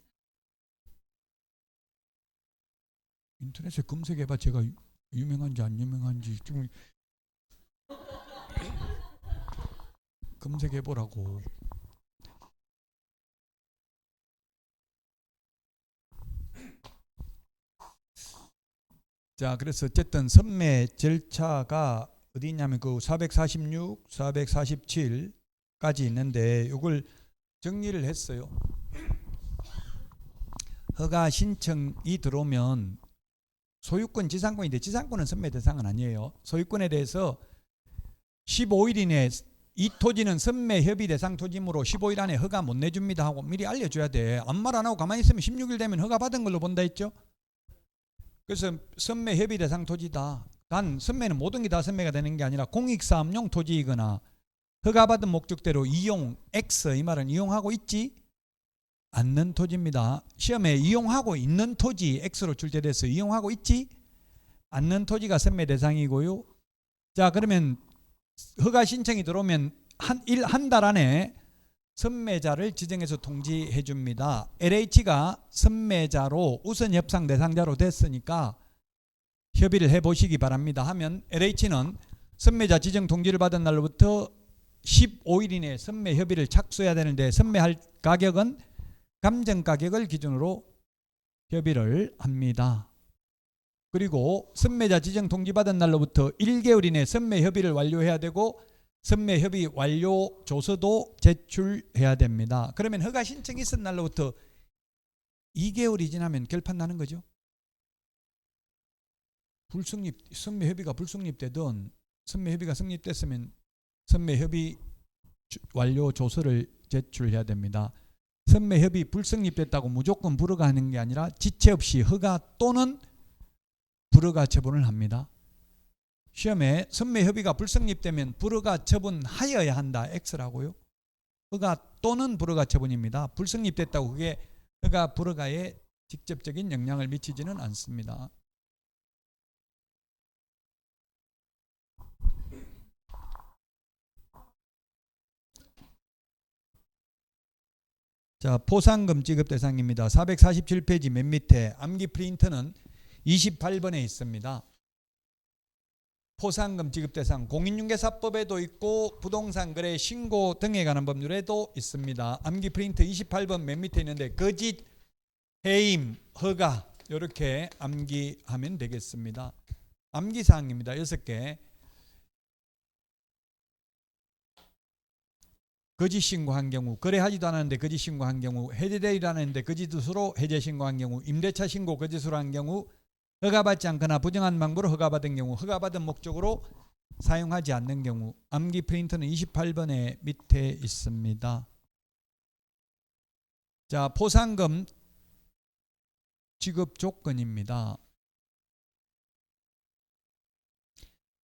인터넷에 검색해봐. 제가 유명한지 안 유명한지 좀 검색해보라고. 자, 그래서 어쨌든 선매 절차가 어디 있냐면 그 446, 447까지 있는데 이걸 정리를 했어요. 허가 신청이 들어오면 소유권 지상권인데 지상권은 선매 대상은 아니에요. 소유권에 대해서 15일 이내에 이 토지는 선매 협의 대상 토지이므로 15일 안에 허가 못 내줍니다 하고 미리 알려줘야 돼. 아무 말 안 하고 가만히 있으면 16일 되면 허가 받은 걸로 본다 했죠. 그래서 선매 협의 대상 토지다. 단 선매는 모든 게 다 선매가 되는 게 아니라 공익사업용 토지이거나 허가받은 목적대로 이용, X 이 말은 이용하고 있지 않는 토지입니다. 시험에 이용하고 있는 토지 X로 출제돼서 이용하고 있지 않는 토지가 선매 대상이고요. 자, 그러면 허가 신청이 들어오면 한 달 안에 선매자를 지정해서 통지해 줍니다. LH가 선매자로 우선 협상 대상자로 됐으니까 협의를 해보시기 바랍니다. 하면 LH는 선매자 지정 통지를 받은 날로부터 15일 이내에 선매 협의를 착수해야 되는데 선매할 가격은 감정 가격을 기준으로 협의를 합니다. 그리고 선매자 지정 통지 받은 날로부터 1개월 이내에 선매 협의를 완료해야 되고 선매 협의 완료 조서도 제출해야 됩니다. 그러면 허가 신청이 있은 날로부터 2개월이 지나면 결판 나는 거죠. 선매 협의가 불성립되든 선매 협의가 성립됐으면 선매 협의 완료 조서를 제출해야 됩니다. 선매 협의 불성립됐다고 무조건 불허가 하는 게 아니라 지체 없이 허가 또는 불허가 처분을 합니다. 시험에 선매 협의가 불성립되면 불허가 처분하여야 한다. X라고요. 허가 또는 불허가 처분입니다. 불성립됐다고 그게 허가 불허가에 직접적인 영향을 미치지는 않습니다. 자, 포상금 지급 대상입니다. 447페이지 맨 밑에 암기 프린터는 28번에 있습니다. 포상금 지급 대상 공인중개사법에도 있고 부동산 거래 신고 등에 관한 법률에도 있습니다. 암기 프린터 28번 맨 밑에 있는데 거짓, 해임, 허가 이렇게 암기하면 되겠습니다. 암기사항입니다. 6개. 거짓 신고한 경우, 거래하지도 않았는데 거짓 신고한 경우, 해제되지도 않았는데 거짓으로 해제 신고한 경우, 임대차 신고 거짓으로 한 경우, 허가받지 않거나 부정한 방법으로 허가받은 경우, 허가받은 목적으로 사용하지 않는 경우. 암기 프린터는 28번에 밑에 있습니다. 자, 포상금 지급 조건입니다.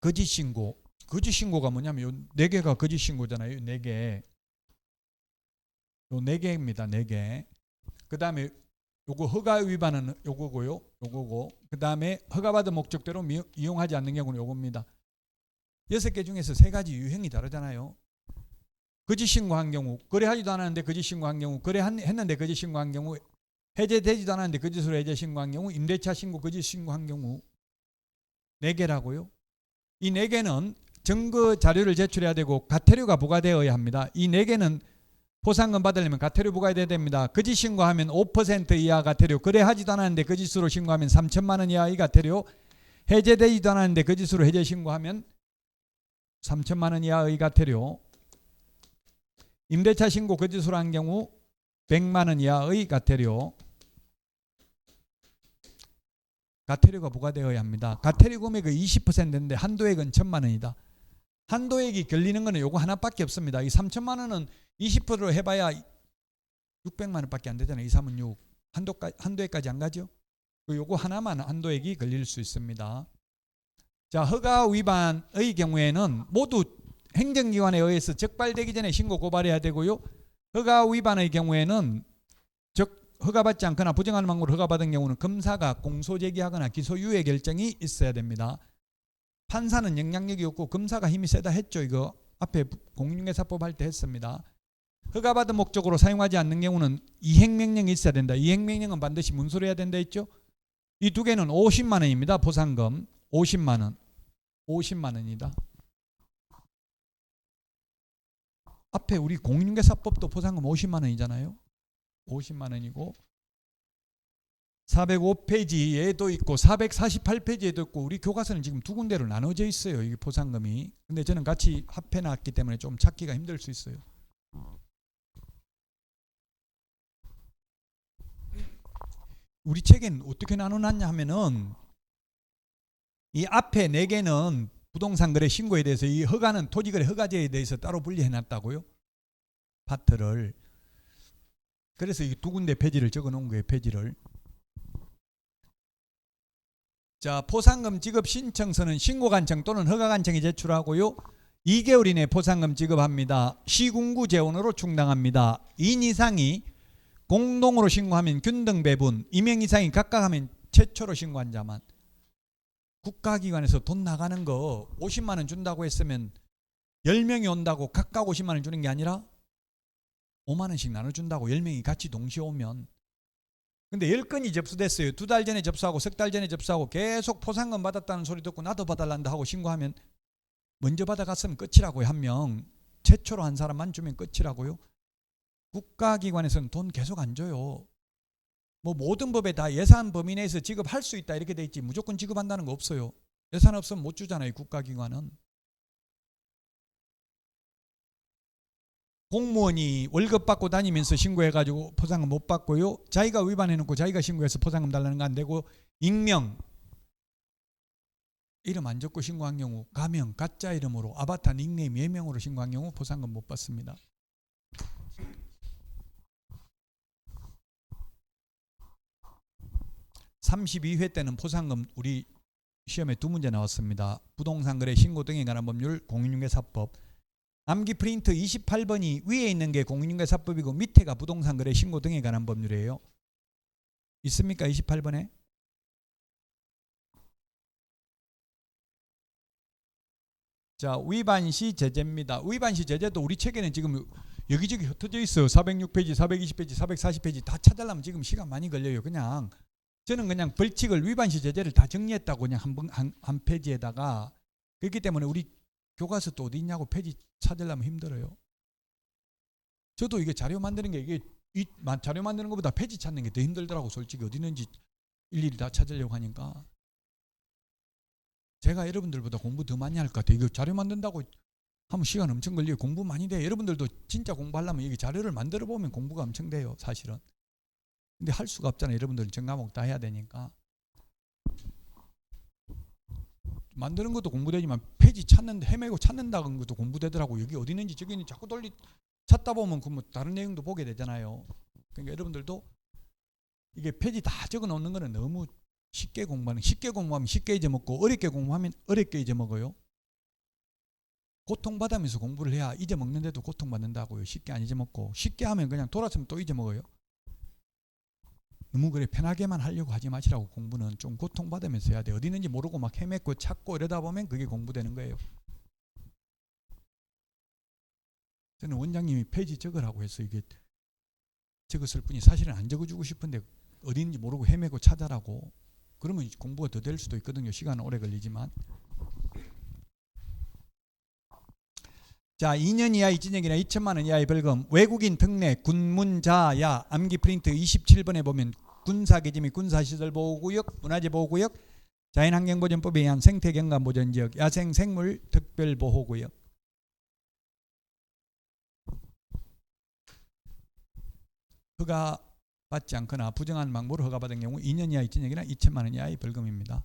거짓 신고. 거짓 신고가 뭐냐면 요 4개가 거짓 신고잖아요. 4개. 요 4개입니다. 4개. 그 다음에 요거 허가 위반은 요거고요. 요거고. 그 다음에 허가받은 목적대로 이용하지 않는 경우는 요겁니다. 6개 중에서 3가지 유형이 다르잖아요. 거짓 신고한 경우, 거래하지도 않았는데 거짓 신고한 경우, 거래했는데 거짓 신고한 경우, 해제되지도 않았는데 거짓으로 해제 신고한 경우, 임대차 신고 거짓 신고한 경우. 4개라고요. 이 4개는 증거 자료를 제출해야 되고 과태료가 부과되어야 합니다. 이 4개는 포상금 받으려면 과태료 부과해야 됩니다. 거짓 신고하면 5% 이하 과태료, 거래하지도 않았는데 거짓으로 신고하면 3천만 원 이하의 과태료, 해제되지도 않았는데 거짓으로 해제 신고하면 3천만 원 이하의 과태료, 임대차 신고 거짓으로 한 경우 100만 원 이하의 과태료, 과태료가 부과되어야 합니다. 과태료 금액의 20%인데 한도액은 1,000만 원이다. 한도액이 걸리는 거는 요거 하나밖에 없습니다. 이 3천만 원은 20%로 해봐야 600만 원밖에 안 되잖아요. 2, 3은 6. 한도액까지 안 가죠? 요거 하나만 한도액이 걸릴 수 있습니다. 자, 허가 위반의 경우에는 모두 행정기관에 의해서 적발되기 전에 신고 고발해야 되고요. 허가 위반의 경우에는 허가받지 않거나 부정한 방법으로 허가받은 경우는 검사가 공소제기하거나 기소유예 결정이 있어야 됩니다. 판사는 영향력이 없고 검사가 힘이 세다 했죠. 이거 앞에 공인중개사법 할 때 했습니다. 허가받은 목적으로 사용하지 않는 경우는 이행명령이 있어야 된다. 이행명령은 반드시 문서로 해야 된다 했죠. 이 2개는 50만 원입니다. 포상금 50만 원. 50만 원이다. 앞에 우리 공인중개사법도 포상금 50만 원이잖아요. 50만 원이고 405페이지에도 있고 448페이지에도 있고 우리 교과서는 지금 2군데로 나눠져 있어요. 이게 포상금이. 근데 저는 같이 합해놨기 때문에 좀 찾기가 힘들 수 있어요. 우리 책엔 어떻게 나눠놨냐 하면은 이 앞에 4개는 부동산 거래 신고에 대해서, 이 허가는 토지거래 허가제에 대해서 따로 분리해놨다고요. 파트를. 그래서 이 2군데 페이지를 적어놓은 거예요. 페이지를. 자, 포상금 지급 신청서는 신고관청 또는 허가관청이 제출하고요. 2개월 이내 포상금 지급합니다. 시군구 재원으로 충당합니다. 2인 이상이 공동으로 신고하면 균등 배분, 2명 이상이 각각 하면 최초로 신고한 자만. 국가기관에서 돈 나가는 거 50만 원 준다고 했으면 10명이 온다고 각각 50만 원 주는 게 아니라 5만 원씩 나눠준다고 10명이 같이 동시에 오면 근데 10건이 접수됐어요. 2달 전에 접수하고 석 달 전에 접수하고 계속 포상금 받았다는 소리 듣고 나도 받아란다 하고 신고하면 먼저 받아갔으면 끝이라고요. 한 명. 최초로 한 사람만 주면 끝이라고요. 국가기관에서는 돈 계속 안 줘요. 뭐 모든 법에 다 예산 범위 내에서 지급할 수 있다 이렇게 돼 있지 무조건 지급한다는 거 없어요. 예산 없으면 못 주잖아요. 국가기관은. 공무원이 월급 받고 다니면서 신고해가지고 포상금 못 받고요. 자기가 위반해놓고 자기가 신고해서 포상금 달라는 거 안 되고 익명 이름 안 적고 신고한 경우 가명 가짜 이름으로 아바타 닉네임 예명으로 신고한 경우 포상금 못 받습니다. (32회) 때는 포상금 우리 시험에 2문제 나왔습니다. 부동산 거래 신고 등에 관한 법률 공인중개사법. 암기 프린트 28번이 위에 있는 게 공인중개사법이고 밑에가 부동산 거래 신고 등에 관한 법률이에요. 있습니까? 28번에? 자, 위반시 제재입니다. 위반시 제재도 우리 책에는 지금 여기저기 흩어져 있어요. 406페이지, 420페이지, 440페이지 다 찾으려면 지금 시간 많이 걸려요. 그냥 저는 그냥 벌칙을 위반시 제재를 다 정리했다고 그냥 한 페이지에다가. 그렇기 때문에 우리 교과서 또 어디 있냐고 페이지 찾으려면 힘들어요. 저도 이게 자료 만드는 게 이게 자료 만드는 것보다 페이지 찾는 게 더 힘들더라고. 솔직히 어디 있는지 일일이 다 찾으려고 하니까. 제가 여러분들보다 공부 더 많이 할 것 같아요. 이거 자료 만든다고 하면 시간 엄청 걸려요. 공부 많이 돼요. 여러분들도 진짜 공부하려면 이게 자료를 만들어 보면 공부가 엄청 돼요. 사실은. 근데 할 수가 없잖아요. 여러분들 전 과목 다 해야 되니까. 만드는 것도 공부되지만 페이지 찾는데 헤매고 찾는다는 것도 공부되더라고. 여기 어디 있는지 저기 있는지 자꾸 찾다 보면 그 뭐 다른 내용도 보게 되잖아요. 그러니까 여러분들도 이게 페이지 다 적어 놓는 거는 너무 쉽게 공부하면 쉽게 잊어먹고 어렵게 공부하면 어렵게 잊어먹어요. 고통받으면서 공부를 해야 잊어먹는데도 고통받는다고요. 쉽게 안 잊어먹고 쉽게 하면 그냥 돌아서면 또 잊어먹어요. 너무 그래 편하게만 하려고 하지 마시라고. 공부는 좀 고통받으면서 해야 돼. 어디 있는지 모르고 막 헤맸고 찾고 이러다 보면 그게 공부되는 거예요. 저는 원장님이 페이지 적으라고 해서 이게 적었을 뿐이 사실은 안 적어주고 싶은데 어디 있는지 모르고 헤매고 찾아라고. 그러면 공부가 더 될 수도 있거든요. 시간은 오래 걸리지만. 자, 2년 이하 이진역이나 2천만 원 이하의 벌금. 외국인 특례 군문자야 암기 프린트 27번에 보면 군사기지 및 군사시설보호구역, 문화재보호구역, 자연환경보전법에 의한 생태경관보전지역, 야생생물 특별보호구역. 허가받지 않거나 부정한 방법으로 허가받은 경우 2년 이하 이진역이나 2천만 원 이하의 벌금입니다.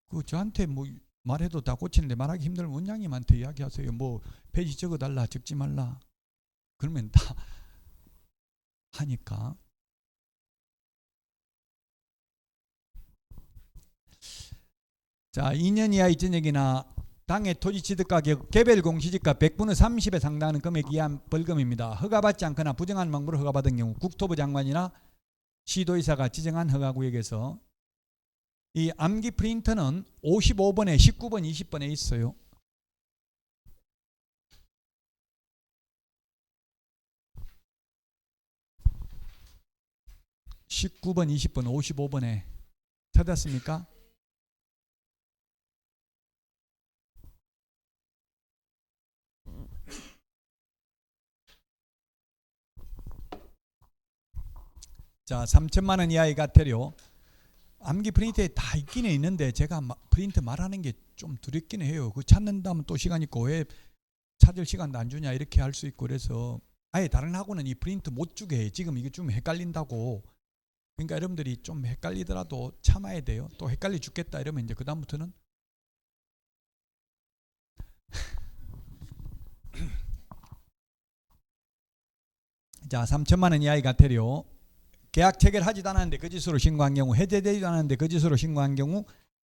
그 저한테 뭐 말해도 다 고치는데 말하기 힘들면 원장님한테 이야기하세요. 뭐 페이지 적어달라 적지 말라 그러면 다 하니까. 자, 2년 이하 이전역이나 당해 토지 취득가격 개별 공시지가 100분의 30에 상당하는 금액 이하 벌금입니다. 허가받지 않거나 부정한 방법으로 허가받은 경우 국토부 장관이나 시도의사가 지정한 허가구역에서. 이 암기 프린터는 55번에 19번 20번에 있어요. (19번) (20번) (55번에) 찾았습니까? 자, 3천만 원 이하의 과태료. 암기 프린터에 다 있기는 있는데 제가 프린터 말하는 게 좀 두렵긴 해요. 그 찾는다면 또 시간 있고 왜 찾을 시간도 안 주냐 이렇게 할 수 있고. 그래서 아예 다른 학원은 이 프린터 못 주게 해. 지금 이게 좀 헷갈린다고. 그러니까 여러분들이 좀 헷갈리더라도 참아야 돼요. 또 헷갈리 죽겠다 이러면 이제 그 다음부터는 자, 3천만 원 이하의 과태료. 계약 체결하지도 않았는데 거짓으로 신고한 경우, 해제되지도 않았는데 거짓으로 신고한 경우,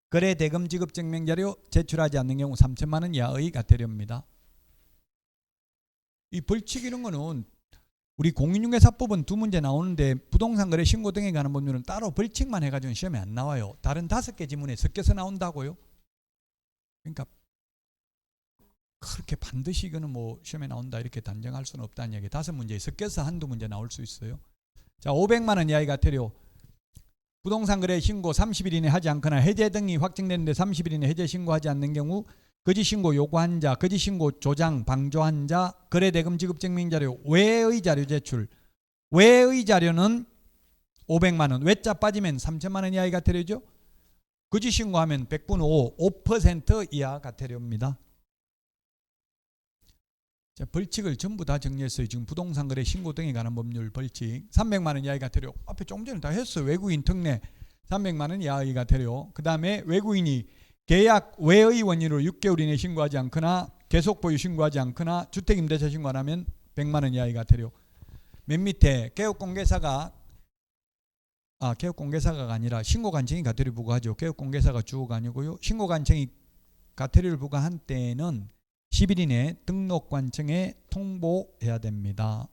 거래 대금 지급 증명 자료 제출하지 않는 경우 3천만 원 이하의 과태료입니다. 이 벌칙 이런 거는 우리 공인중개사법은 2문제 나오는데 부동산 거래 신고 등에 관한 법률은 따로 벌칙만 해가지고 시험에 안 나와요. 다른 5개 지문에 섞여서 나온다고요. 그러니까 그렇게 반드시 이거는 뭐 시험에 나온다 이렇게 단정할 수는 없다는 얘기. 5문제에 섞여서 한두 문제 나올 수 있어요. 자, 500만 원 이하의 과태료. 부동산 거래 신고 30일 이내 하지 않거나 해제 등이 확정되는데 30일 이내 해제 신고하지 않는 경우 거짓 신고 요구한 자, 거짓 신고 조장, 방조한 자, 거래 대금 지급 증명 자료, 외의 자료 제출. 외의 자료는 500만 원, 외자 빠지면 3천만 원 이하의 과태료죠. 거짓 신고하면 100분 5% 이하 과태료입니다. 자, 벌칙을 전부 다 정리했어요. 지금 부동산 거래 신고 등에 관한 법률 벌칙 300만 원 이하의 과태료. 앞에 조금 전에 다 했어요. 외국인 특례 300만 원 이하의 과태료. 그 다음에 외국인이 계약 외의 원인으로 6개월 이내 신고하지 않거나 계속 보유 신고하지 않거나 주택임대차 신고 안 하면 100만 원 이하의 과태료. 맨 밑에 개업공개사가 개업공개사가 아니라 신고관청이 과태료 부과하죠. 개업공개사가 주어가 아니고요. 신고관청이 과태료를 부과한 때에는 10일 이내 등록관청에 통보해야 됩니다.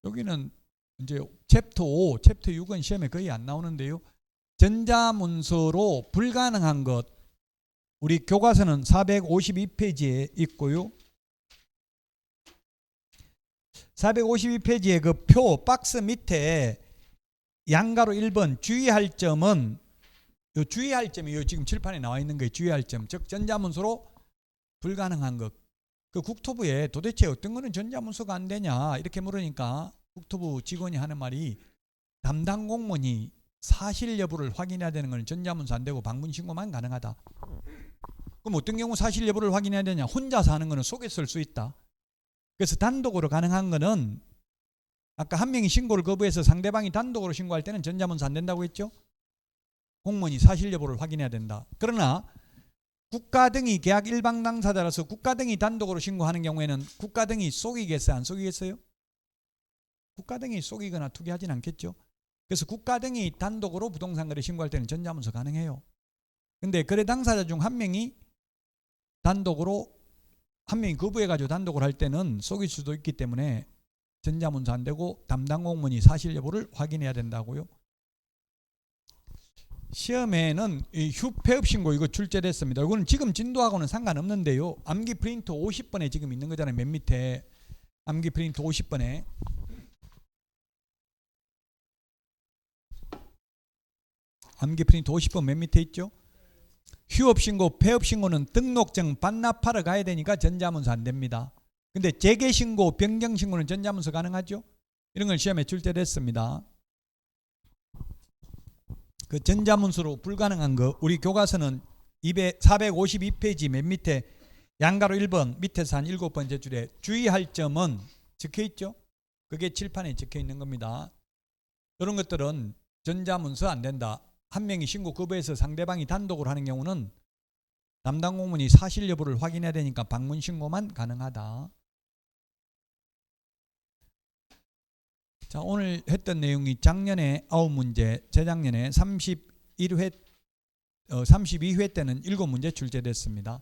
여기는 이제 챕터 5, 챕터 6은 시험에 거의 안 나오는데요. 전자문서로 불가능한 것. 우리 교과서는 452페이지에 있고요. 452페이지에 그 표 박스 밑에 양가로 1번 주의할 점은 요 주의할 점이 요 지금 칠판에 나와 있는 거예요. 주의할 점. 즉 전자문서로 불가능한 것. 그 국토부에 도대체 어떤 거는 전자문서가 안 되냐 이렇게 물으니까 국토부 직원이 하는 말이 담당 공무원이 사실 여부를 확인해야 되는 건 전자문서 안 되고 방문 신고만 가능하다. 그럼 어떤 경우 사실 여부를 확인해야 되냐? 혼자서 하는 거는 속에 쓸 수 있다. 그래서 단독으로 가능한 거는 아까 한 명이 신고를 거부해서 상대방이 단독으로 신고할 때는 전자문서 안 된다고 했죠? 공무원이 사실 여부를 확인해야 된다. 그러나 국가 등이 계약 일방 당사자라서 국가 등이 단독으로 신고하는 경우에는 국가 등이 속이겠어요? 안 속이겠어요? 국가 등이 속이거나 투기하진 않겠죠? 그래서 국가 등이 단독으로 부동산 거래 신고할 때는 전자문서 가능해요. 근데 거래 당사자 중 한 명이 단독으로 한 명이 거부해가지고 단독으로 할 때는 속일 수도 있기 때문에 전자문서 안 되고 담당 공무원이 사실 여부를 확인해야 된다고요. 시험에는 이 휴폐업 신고 이거 출제됐습니다. 이거는 지금 진도하고는 상관없는데요. 암기 프린트 50번에 지금 있는 거잖아요. 맨 밑에 암기 프린트 50번에 암기 프린트 50번 맨 밑에 있죠. 휴업 신고, 폐업 신고는 등록증 반납하러 가야 되니까 전자문서 안 됩니다. 근데 재개 신고, 변경 신고는 전자문서 가능하죠? 이런 걸 시험에 출제됐습니다. 그 전자문서로 불가능한 거 우리 교과서는 452페이지 맨 밑에 양가로 1번 밑에서 한 7번째 줄에 주의할 점은 적혀있죠? 그게 칠판에 적혀있는 겁니다. 이런 것들은 전자문서 안 된다. 한 명이 신고 거부해서 상대방이 단독으로 하는 경우는 담당 공무원이 사실 여부를 확인해야 되니까 방문 신고만 가능하다. 자, 오늘 했던 내용이 작년에 9문제, 재작년에 32회 때는 7문제 출제됐습니다.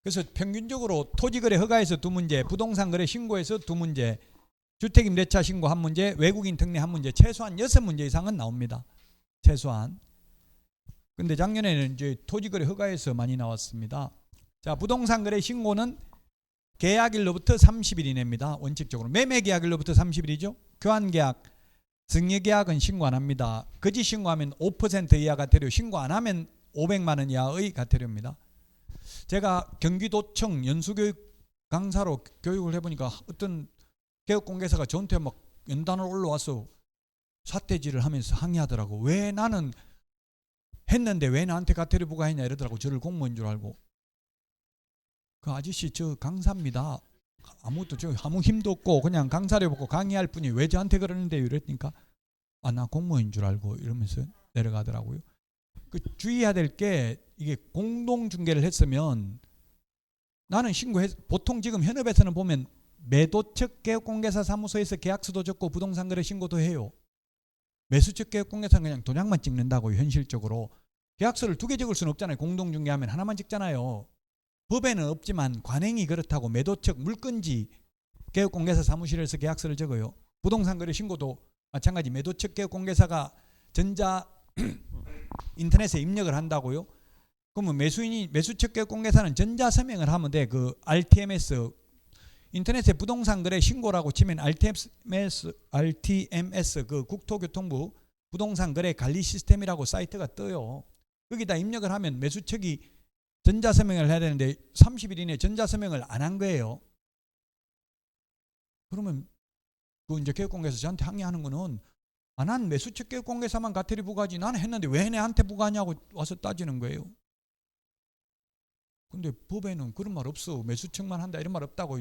그래서 평균적으로 토지거래 허가에서 2문제, 부동산거래 신고에서 2문제, 주택임대차 신고 1문제, 외국인 특례 1문제, 최소한 6문제 이상은 나옵니다. 최소한. 근데 작년에는 이제 토지거래 허가에서 많이 나왔습니다. 자, 부동산거래 신고는 계약일로부터 30일 이내입니다. 원칙적으로. 매매계약일로부터 30일이죠. 교환계약, 승여계약은 신고 안 합니다. 거짓 신고하면 5% 이하 과태료, 신고 안 하면 500만 원 이하의 과태료입니다. 제가 경기도청 연수교육 강사로 교육을 해보니까 어떤 개업공개사가 저한테 막 연단을 올라와서 사태질을 하면서 항의하더라고. 왜 나는 했는데 왜 나한테 과태료 부과했냐 이러더라고. 저를 공무원인 줄 알고. 그 아저씨 저 강사입니다. 아무것도 저 아무 힘도 없고 그냥 강사를 보고 강의할 뿐이 왜 저한테 그러는데요 이랬으니까 나 공무원인 줄 알고 이러면서 내려가더라고요. 그 주의해야 될 게 이게 공동중개를 했으면 나는 신고했. 보통 지금 현업에서는 보면 매도 측 개업공개사 사무소에서 계약서도 적고 부동산 거래 신고도 해요. 매수 측 개업공개사는 그냥 도장만 찍는다고요. 현실적으로 계약서를 2개 적을 수는 없잖아요. 공동중개하면 하나만 찍잖아요. 법에는 없지만 관행이 그렇다고 매도 측 물건지 개업공개사 사무실에서 계약서를 적어요. 부동산 거래 신고도 마찬가지. 매도 측 개업공개사가 전자 인터넷에 입력을 한다고요. 그러면 매수 측 개업공개사는 전자 서명을 하면 돼. 그 RTMS 인터넷에 부동산 거래 신고라고 치면 RTMS 그 국토교통부 부동산 거래 관리 시스템이라고 사이트가 떠요. 거기다 입력을 하면 매수처기 전자서명을 해야 되는데 30일 이내 전자서명을 안 한 거예요. 그러면 그 이제 개업공개에서 저한테 항의하는 거는 안 한 매수처 개업공개사만 과태료 부과하지 나는 했는데 왜 내한테 부과하냐고 와서 따지는 거예요. 근데 법에는 그런 말 없어. 매수청만 한다 이런 말 없다고.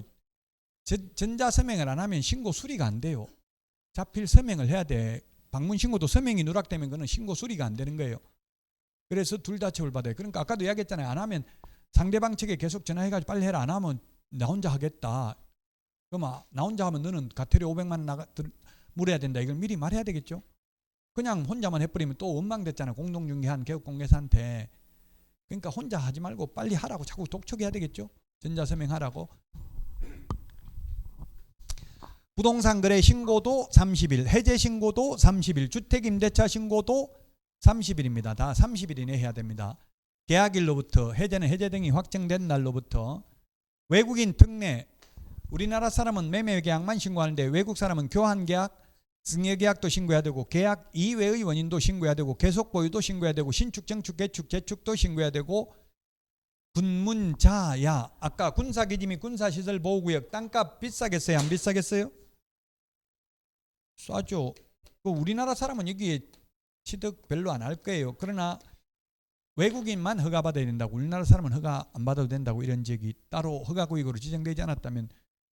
전자서명을 안 하면 신고 수리가 안 돼요. 자필 서명을 해야 돼. 방문 신고도 서명이 누락되면 그는 신고 수리가 안 되는 거예요. 그래서 둘 다 처벌받아요. 그러니까 아까도 이야기했잖아요. 안 하면 상대방 측에 계속 전화해가지고 빨리 해라. 안 하면 나 혼자 하겠다. 그럼 나 혼자 하면 너는 과태료 500만 원 물어야 된다. 이걸 미리 말해야 되겠죠. 그냥 혼자만 해버리면 또 원망됐잖아. 공동중개한 개업공개사한테. 그러니까 혼자 하지 말고 빨리 하라고 자꾸 독촉해야 되겠죠. 전자서명하라고. 부동산 거래 신고도 30일, 해제 신고도 30일, 주택임대차 신고도 30일입니다. 다 30일 이내 해야 됩니다. 계약일로부터 해제는 해제 등이 확정된 날로부터. 외국인 특례, 우리나라 사람은 매매 계약만 신고하는데 외국 사람은 교환 계약, 증여 계약도 신고해야 되고 계약 이외의 원인도 신고해야 되고 계속 보유도 신고해야 되고 신축, 정축, 개축, 재축도 신고해야 되고 군문자야. 아까 군사기지 및 군사시설 보호구역 땅값 비싸겠어요? 안 비싸겠어요? 싸죠. 우리나라 사람은 여기에 취득 별로 안 할 거예요. 그러나 외국인만 허가받아야 된다고, 우리나라 사람은 허가 안 받아도 된다고 이런 적이 따로 허가구역으로 지정되지 않았다면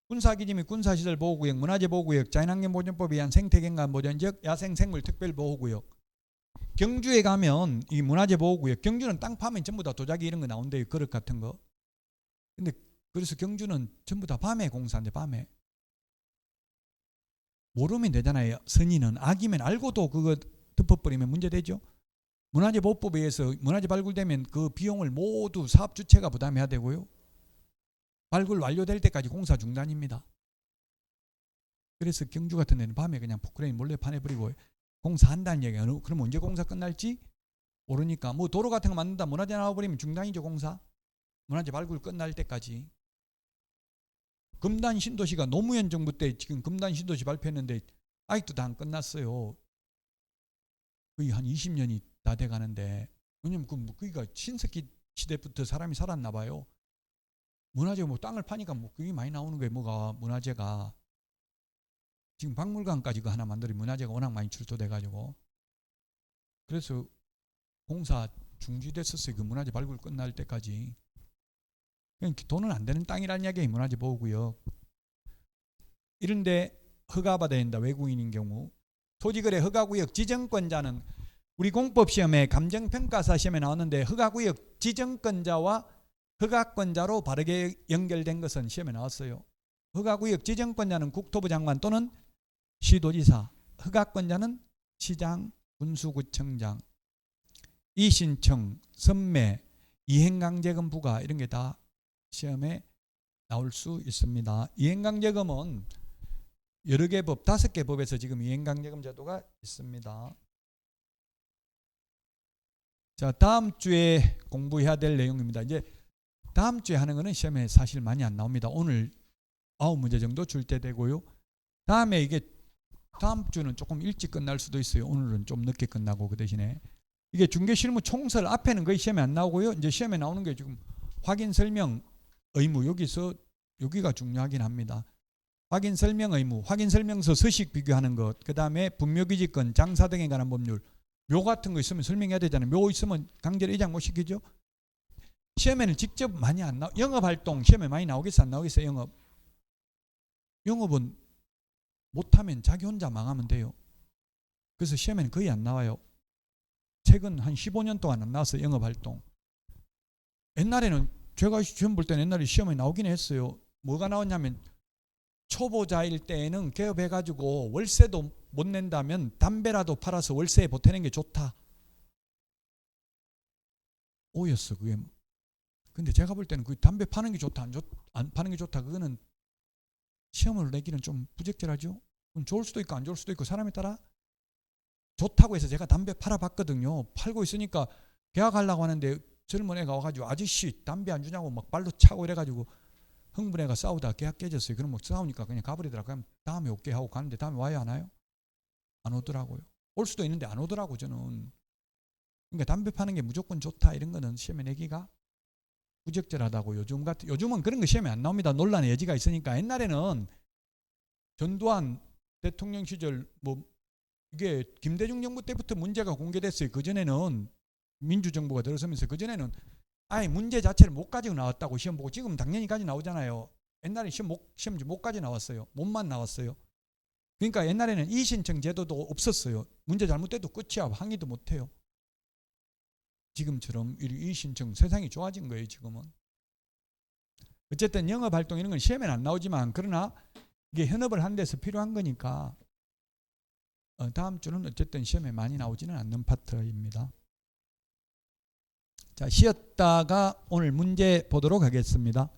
군사기지 및 군사시설 보호구역, 문화재보호구역, 자연환경보전법에 의한 생태경관 보전지역, 야생생물 특별보호구역. 경주에 가면 이 문화재보호구역, 경주는 땅 파면 전부 다 도자기 이런 거 나온대요. 그릇 같은 거. 근데 그래서 경주는 전부 다 밤에 공사인데 밤에. 모르면 되잖아요. 선의는 악이면 알고도 그거 덮어버리면 문제되죠. 문화재보호법에 의해서 문화재 발굴되면 그 비용을 모두 사업 주체가 부담해야 되고요. 발굴 완료될 때까지 공사 중단입니다. 그래서 경주 같은 데는 밤에 그냥 포크레인 몰래 파내버리고 공사한다는 얘기야. 그럼 언제 공사 끝날지 모르니까. 뭐 도로 같은 거 만든다 문화재 나와버리면 중단이죠. 공사. 문화재 발굴 끝날 때까지. 금단 신도시가 노무현 정부 때 지금 금단 신도시 발표했는데 아직도 다 안 끝났어요. 거의 한 20년이 다 돼가는데. 왜냐면 거기가 신석기 시대부터 사람이 살았나 봐요. 문화재 뭐 땅을 파니까 뭐 그게 많이 나오는 거예요. 뭐가 문화재가. 지금 박물관까지 그 하나 만들어 문화재가 워낙 많이 출토돼가지고. 그래서 공사 중지됐었어요. 그 문화재 발굴 끝날 때까지. 그러니까 돈은 안 되는 땅이라는 이야기예요. 문화재 보호구역. 이런데 허가받아야 된다. 외국인인 경우. 토지거래 허가구역 지정권자는 우리 공법시험에 감정평가사 시험에 나왔는데 허가구역 지정권자와 허가권자로 바르게 연결된 것은 시험에 나왔어요. 허가구역 지정권자는 국토부 장관 또는 시도지사, 허가권자는 시장, 군수구청장, 이신청, 선매, 이행강제금 부과 이런 게 다 시험에 나올 수 있습니다. 이행강제금은 여러 개 법, 5개 법에서 지금 이행강제금 제도가 있습니다. 자, 다음 주에 공부해야 될 내용입니다. 이제 다음 주에 하는 거는 시험에 사실 많이 안 나옵니다. 오늘 9문제 정도 줄 때 되고요. 다음에 이게 다음 주는 조금 일찍 끝날 수도 있어요. 오늘은 좀 늦게 끝나고 그 대신에 이게 중개실무 총설 앞에는 거의 시험에 안 나오고요. 이제 시험에 나오는 게 지금 확인 설명 의무 여기가 중요하긴 합니다. 확인 설명 의무, 확인 설명서 서식 비교하는 것, 그 다음에 분묘기지권, 장사 등에 관한 법률, 묘 같은 거 있으면 설명해야 되잖아요. 묘 있으면 강제로 이장 못 시키죠. 시험에는 직접 많이 안 나와. 영업활동 시험에 많이 나오겠어 안 나오겠어요? 영업은 못하면 자기 혼자 망하면 돼요. 그래서 시험에는 거의 안 나와요. 최근 한 15년 동안 안 나왔어요. 영업활동. 옛날에는 제가 시험 볼 때는 옛날에 시험에 나오긴 했어요. 뭐가 나왔냐면 초보자일 때에는 개업해가지고 월세도 못 낸다면 담배라도 팔아서 월세에 보태는 게 좋다. 오였어 그게. 근데 제가 볼 때는 그 담배 파는 게 좋다 안 파는 게 좋다 그거는 시험을 내기는 좀 부적절하죠. 그럼 좋을 수도 있고 안 좋을 수도 있고 사람에 따라. 좋다고 해서 제가 담배 팔아봤거든요. 팔고 있으니까 계약하려고 하는데 젊은 애가 와가지고 아저씨 담배 안 주냐고 막 발로 차고 이래가지고 흥분해가 싸우다가 계약 깨졌어요. 그럼 뭐 싸우니까 그냥 가버리더라고요. 그럼 다음에 올게 하고 가는데 다음에 와야 하나요? 안 오더라고요. 올 수도 있는데 안 오더라고 저는. 그러니까 담배 파는 게 무조건 좋다 이런 거는 시험에 내기가 부적절하다고. 요즘은 그런 거 시험에 안 나옵니다. 논란의 여지가 있으니까. 옛날에는 전두환 대통령 시절 뭐 이게 김대중 정부 때부터 문제가 공개됐어요. 그 전에는 민주정부가 들어서면서 그 전에는 아예 문제 자체를 못 가지고 나왔다고 시험 보고. 지금 당연히 가지 나오잖아요. 옛날에 시험지 못 가지 나왔어요. 못만 나왔어요. 그러니까 옛날에는 이의신청 제도도 없었어요. 문제 잘못돼도 끝이야. 항의도 못해요. 지금처럼 이의신청 세상이 좋아진 거예요. 지금은. 어쨌든 영업활동 이런 건 시험에는 안 나오지만 그러나 이게 현업을 하는 데서 필요한 거니까 다음 주는 어쨌든 시험에 많이 나오지는 않는 파트입니다. 자, 쉬었다가 오늘 문제 보도록 하겠습니다.